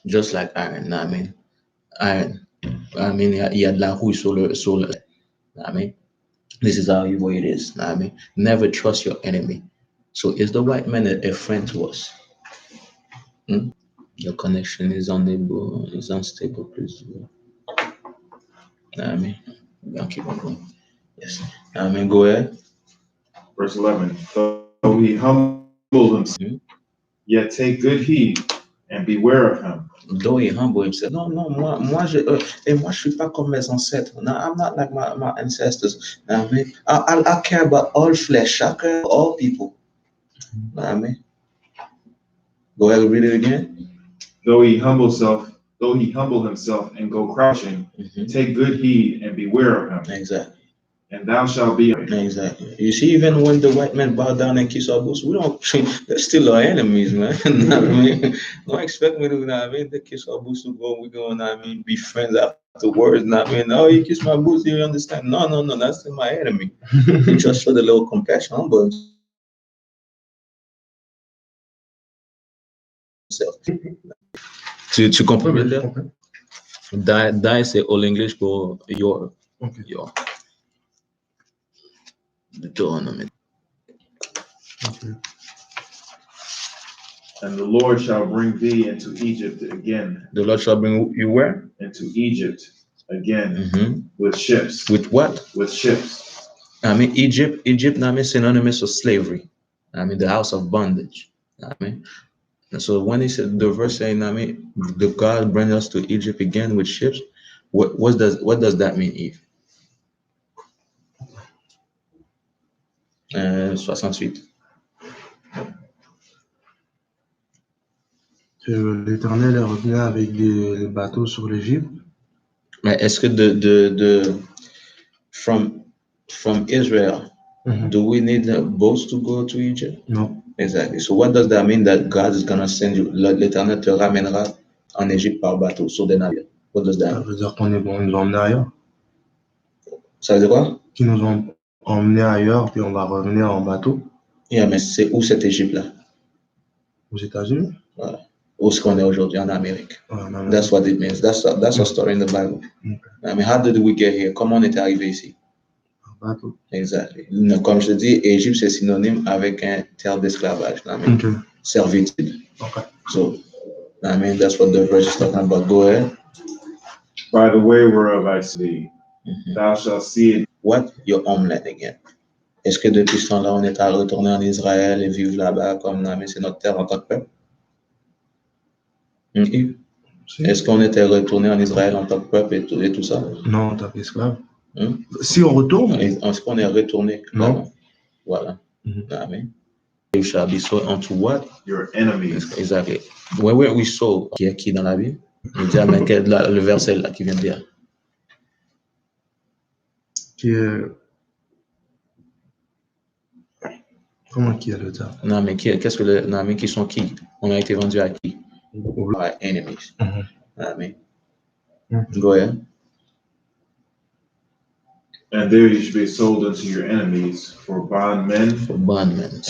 Speaker 1: Just like iron, you know what I mean? Iron. I mean, il y a de la rouille sur le, you know what I mean? This is how evil it is, you know what I mean? Never trust your enemy. So is the white man a friend to us? Your connection is unstable, please. You know what I mean? I'll keep on going. Yes. I mean, go ahead.
Speaker 2: Verse 11. Though he humble himself, yet take good heed and beware of him.
Speaker 1: Though he humble himself. No, moi, je suis pas comme mes ancêtres. No, I'm not like my ancestors. You know what I mean? I care about all flesh. I care about all people. You know what I mean? Go ahead and read it again.
Speaker 2: Though he humble himself and go crouching, take good heed and beware of him.
Speaker 1: Exactly.
Speaker 2: And thou shalt be.
Speaker 1: Exactly. You see, even when the white men bow down and kiss our boots, we don't. They're still our enemies, man. You know what I mean? Don't expect me to, you know what I mean? They kiss our boots to go. We're going, you know what I mean, be friends afterwards. You know what I mean? Oh, you kiss my boots, you understand? No, that's still my enemy. You just show the little compassion, humble himself. Tu comprends, bien dire? Die, c'est all English pour your.
Speaker 3: Okay.
Speaker 1: Your. Okay.
Speaker 2: And the Lord shall bring thee into Egypt again.
Speaker 1: The Lord shall bring you where?
Speaker 2: Into Egypt again with ships.
Speaker 1: With what?
Speaker 2: With ships.
Speaker 1: I mean, Egypt, I mean, synonymous with slavery. I mean, the house of bondage. I mean, and so when he said the verse saying, I mean, the God bring us to Egypt again with ships, what does that mean, Eve? 68.
Speaker 3: L'Éternel est revenu avec des bateaux sur l'Égypte.
Speaker 1: Mais est-ce que from Israel, do we need boats to go to Egypt?
Speaker 3: No.
Speaker 1: Exactly. So what does that mean that God is going to send you, l'Éternel te ramènera en Égypte par bateau, sur des navires? What does that mean?
Speaker 3: Ça veut dire qu'on est bon, ils nous ont emmenés ailleurs.
Speaker 1: Ça veut dire quoi?
Speaker 3: Qu'ils nous ont emmenés ailleurs, puis on va revenir en bateau.
Speaker 1: Yeah, mais c'est où cette Égypte-là?
Speaker 3: Aux États-Unis.
Speaker 1: Voilà. Où est-ce qu'on est aujourd'hui? En Amérique. That's what it means. That's a story in the Bible. Okay. I mean, how did we get here? Comment on est arrivé ici?
Speaker 3: En bateau.
Speaker 1: Exactly. Comme je te dis, Égypte, c'est synonyme avec un terre d'esclavage. I mean,
Speaker 3: okay.
Speaker 1: Servitude.
Speaker 3: Okay.
Speaker 1: So, I mean, that's what the verse is talking about. Go ahead.
Speaker 2: By the way whereof I see, thou shalt see it.
Speaker 1: What? Your homeland again. Est-ce que depuis ce temps-là, on est à retourner en Israël et vivre là-bas comme c'est notre terre en tant que peuple? Est-ce qu'on était retourné en Israël en tant que peuple et tout ça?
Speaker 3: Non, en tant qu'esclave. Si on retourne?
Speaker 1: Est-ce qu'on est retourné?
Speaker 3: Non.
Speaker 1: Voilà. Amen. You shall be sold unto what?
Speaker 2: Your enemies.
Speaker 1: Exactly. Where were we sold? Qui dans la Bible? Il dit, mais le verset là qui vient de dire.
Speaker 3: Qui est... Comment qui est le terme?
Speaker 1: Non, mais qu'est-ce que non, mais qui sont qui? On a été vendus à qui? Our enemies. Amen. Go ahead.
Speaker 2: And there you should be sold unto your enemies for bondmen.
Speaker 1: For bondmen.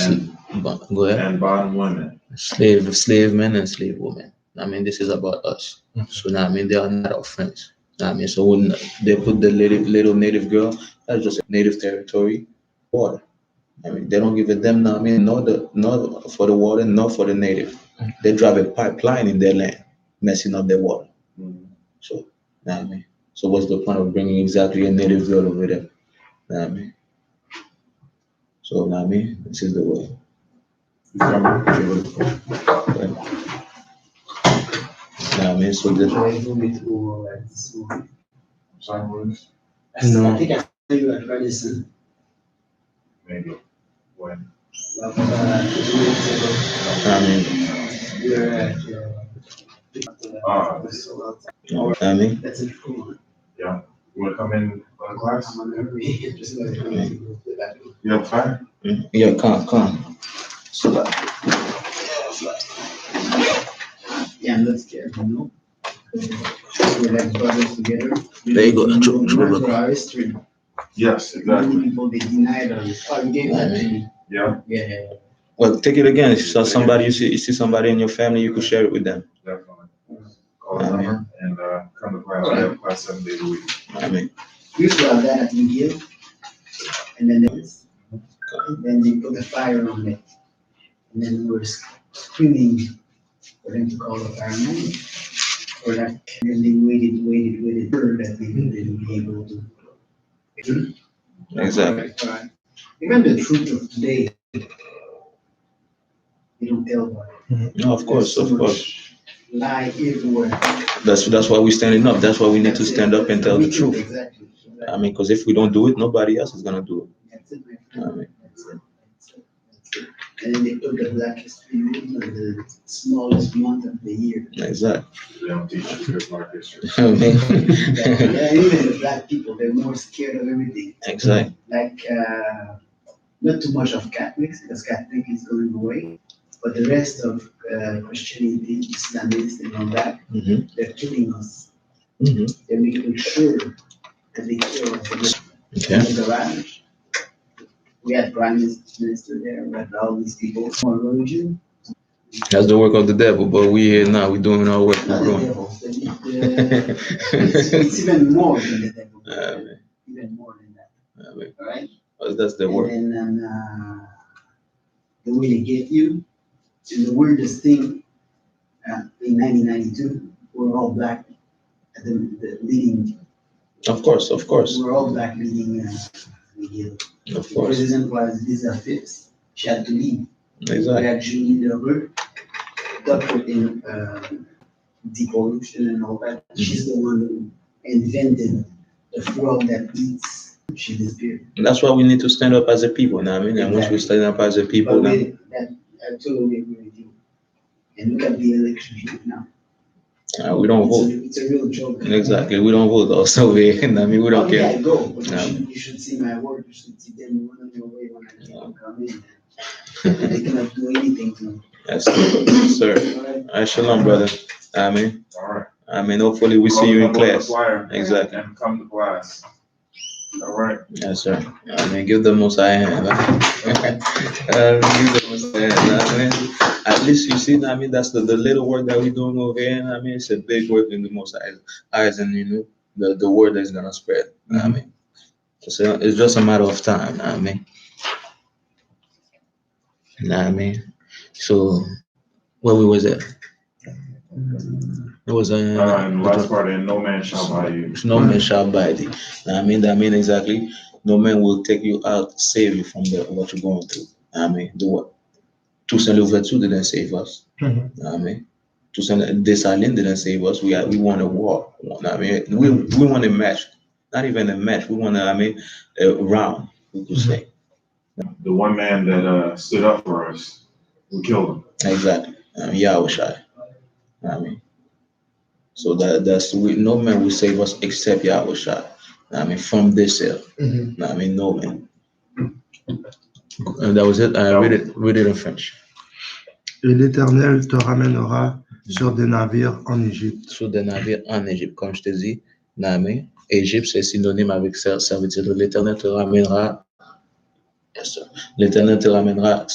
Speaker 1: Go ahead.
Speaker 2: And bondwomen.
Speaker 1: Slave men and slave women. I mean, this is about us. So I mean, they are not our friends. I mean, so when they put the little native girl, that's just a native territory, water. I mean, they don't give a damn. I mean, not for the water, not for the native. They drive a pipeline in their land, messing up their water. So, I mean, so what's the point of bringing exactly a native girl over there? I mean, so I mean, this is the way. I mean, so this.
Speaker 3: No.
Speaker 4: I think I think you had read this.
Speaker 2: Maybe. When?
Speaker 1: I mean, I mean,
Speaker 4: that's it. Cool.
Speaker 2: Yeah. You want to come in on class? You have time?
Speaker 1: Yeah, come. So
Speaker 4: Yeah, let's get, you know. We like brothers together.
Speaker 1: There you go.
Speaker 4: Remember our history.
Speaker 2: Yes,
Speaker 4: Many
Speaker 2: exactly.
Speaker 4: people they denied us. Oh, we gave that to you.
Speaker 2: Yeah.
Speaker 4: Yeah.
Speaker 1: Well, take it again. If you saw somebody, you see somebody in your family, you could share it with them.
Speaker 2: Definitely. Call the number and come to class. We have class 7 days a week.
Speaker 1: Amen.
Speaker 4: Used to have that at McGill, and then they put the fire on it, and then we were screaming for them to call the fireman. Or that, and they waited, heard that they wouldn't be able to.
Speaker 1: Exactly.
Speaker 4: Right. Even the truth of today, they don't tell about it.
Speaker 1: No, of course, of course.
Speaker 4: Lie everywhere.
Speaker 1: That's why we're standing up. That's why we need to stand up and tell the truth.
Speaker 4: Exactly.
Speaker 1: I mean, because if we don't do it, nobody else is gonna do it.
Speaker 4: That's it, my friend. I mean. That's it. And then they put the Black History Month on the smallest month of the year.
Speaker 1: Exactly.
Speaker 2: They don't teach us good Black history.
Speaker 1: I mean,
Speaker 4: Yeah, even the Black people, they're more scared of everything.
Speaker 1: exactly.
Speaker 4: Like, not too much of Catholics, because Catholic is going away, but the rest of Christianity, Islamists, and all that, they're killing us. They're making sure that they kill us.
Speaker 1: Okay.
Speaker 4: In the garage, we had Prime Minister there, we had all these people for religion.
Speaker 1: That's the work of the devil, but we here now. We're doing our work.
Speaker 4: Not
Speaker 1: We're
Speaker 4: the
Speaker 1: growing.
Speaker 4: devil, it's even more than the devil. Even more than that. All right?
Speaker 1: Well, that's the work.
Speaker 4: And then the way they get you, and the weirdest thing, in 1992, we're all black at the leading.
Speaker 1: Of course.
Speaker 4: We're all black leading media.
Speaker 1: Of
Speaker 4: The
Speaker 1: course.
Speaker 4: president was I.S.U.P.K. She had to leave. We
Speaker 1: Exactly.
Speaker 4: had Julie Delbert, doctor in depollution and all that. She's the one who invented the frog that eats. She disappeared.
Speaker 1: And that's why we need to stand up as a people. Now, I mean, and once we stand up as a people,
Speaker 4: But
Speaker 1: now
Speaker 4: I totally agree with you. And look at the elections right now.
Speaker 1: we don't vote.
Speaker 4: It's a real joke.
Speaker 1: Exactly. We don't vote. Also, I mean, we don't care.
Speaker 4: Yeah, go. But
Speaker 1: No.
Speaker 4: you should see my work. You should see them running away when I come in. And they cannot do anything to me.
Speaker 1: Yes, sir. All right, shalom, brother. I mean,
Speaker 2: All right.
Speaker 1: I mean, hopefully we see you in class. Exactly.
Speaker 2: And come to class. All right.
Speaker 1: Yes, sir. I mean, give the most I hand. Give the most I hand. I mean, at least you see, I mean, that's the little work that we're doing over here. I mean, it's a big work in the most eyes, and you know, the word is gonna spread. I mean, so it's just a matter of time. I mean, so where we was at? It was
Speaker 2: In the last part, and no man shall buy you.
Speaker 1: No man shall buy thee. That mean exactly. No man will take you out, save you from what you're going through. I mean, do what? Toussaint Louverture didn't save us. I mean, Toussaint Dessalines didn't save us. We want a war. I mean, we want a match. Not even a match. We want a round. We could say.
Speaker 2: The one man that stood up for us, we killed him.
Speaker 1: Exactly. Yahushua. I mean. So no man will save us except Yahushua. I mean, from this cell. I mean, no man. And that was it. Read it in French.
Speaker 3: Et l'Éternel te ramènera sur des navires en Égypte.
Speaker 1: Sur des navires en Égypte, comme je te dis. Namé. Égypte, c'est synonyme avec serviteur. L'Éternel te ramènera. Yes, sir. L'Éternel te ramènera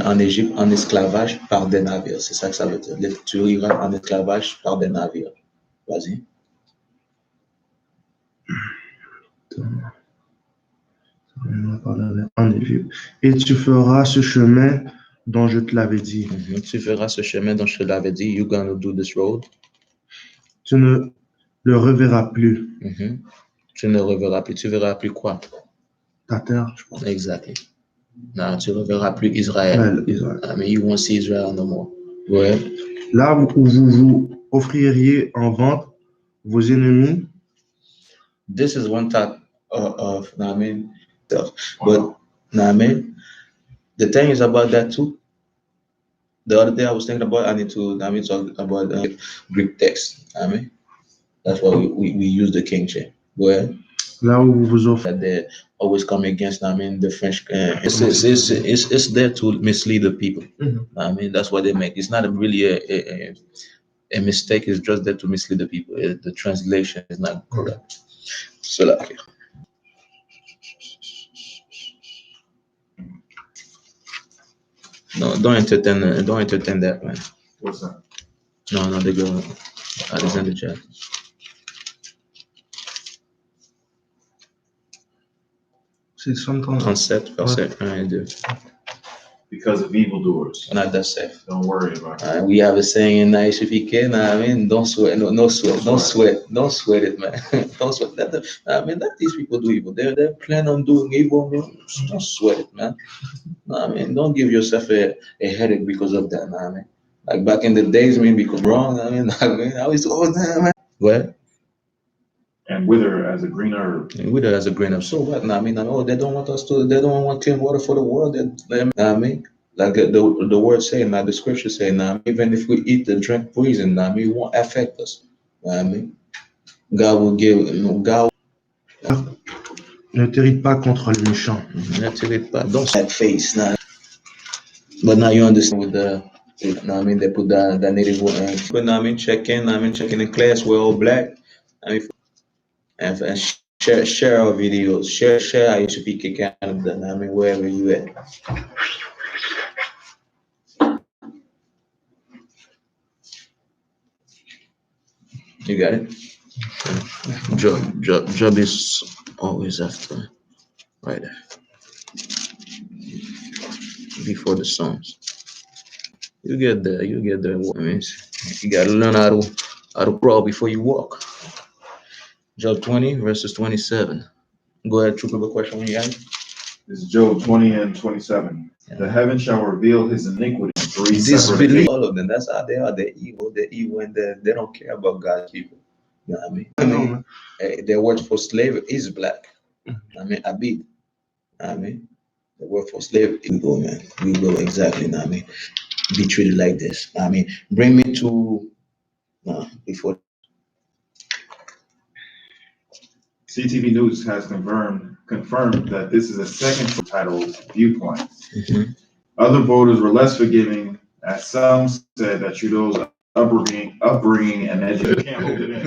Speaker 1: en Égypte en esclavage par des navires. C'est ça que ça veut dire. Tu iras en esclavage par des navires. Vas-y.
Speaker 3: En Égypte. Et tu feras ce chemin dont je te l'avais dit.
Speaker 1: Tu feras ce chemin dont je te l'avais dit. You're gonna do this road.
Speaker 3: Tu ne le reverras plus.
Speaker 1: Tu ne reverras plus. Tu verras plus quoi?
Speaker 3: Ta terre, je pense.
Speaker 1: Exactly. Non, tu ne reverras plus Israël. I mean, you won't see Israel no more. Ouais.
Speaker 3: Là où vous vous offririez en vente vos ennemis.
Speaker 1: This is one type of stuff. But the thing is about that too. The other day I was thinking about I need to talk about Greek text. That's why we use the King James. Where
Speaker 3: là où vous vous offrez.
Speaker 1: That they always come against the French. It's there to mislead the people. That's what they make. It's not really a mistake. It's just there to mislead the people. The translation is not correct. So like. No, don't entertain that, man.
Speaker 2: What's that?
Speaker 1: No, they go. I just in the chat.
Speaker 3: C'est ça, ton...
Speaker 1: 37, verset 1 et 2.
Speaker 2: Because of evildoers.
Speaker 1: Not that safe.
Speaker 2: Don't worry about it.
Speaker 1: We have a saying in I.S.U.P.K, I mean, don't sweat, no sweat, don't sweat it, man. Don't sweat that. Let these people do evil. They're planning on doing evil, man. Don't sweat it, man. Don't give yourself a headache because of that, man. Like back in the days, because wrong, I was all that, man. What?
Speaker 2: And wither as a green herb.
Speaker 1: And wither as a green herb. So what? They don't want clean water for the world. Like the word saying, the scripture saying, even if we eat the drink poison, it won't affect us. God will give, God.
Speaker 3: Ne t'irrite pas contre les méchants.
Speaker 1: Ne t'irrite pas. Don't that face, now. But now you understand with the, they put the native word. But checking in class, we're all black. And share our videos, share I.S.U.P.K Canada, wherever you at. You got it? Job is always after, right there. Before the songs. You get there. What means you gotta learn how to crawl before you walk. Job 20 verses 27. Go ahead, Trooper, the question when you got it.
Speaker 2: This is Job 20 and 27. Yeah. The heaven shall reveal his iniquity.
Speaker 1: Disbelieve all of them. That's how they are. They're evil, and they don't care about God's people. You know what I mean? Their word for slave is black. Abid. The word for slave, we go, man. We go exactly. Be treated like this. Bring me to before.
Speaker 2: CTV News has confirmed that this is a second title viewpoint. Mm-hmm. Other voters were less forgiving, as some said that Trudeau's upbringing and education can't hold it in.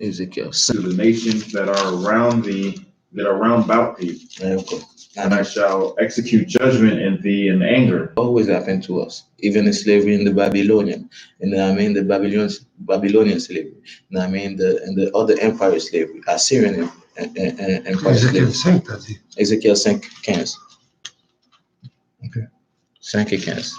Speaker 1: Ezekiel.
Speaker 2: To the nations that are round about thee. Okay. And I shall execute judgment in thee in anger.
Speaker 1: Always happened to us, even in slavery in the Babylonian, and the Babylonian slavery. The other empire slavery, Assyrian empire slavery. Ezekiel 5:15. Okay. 5:15.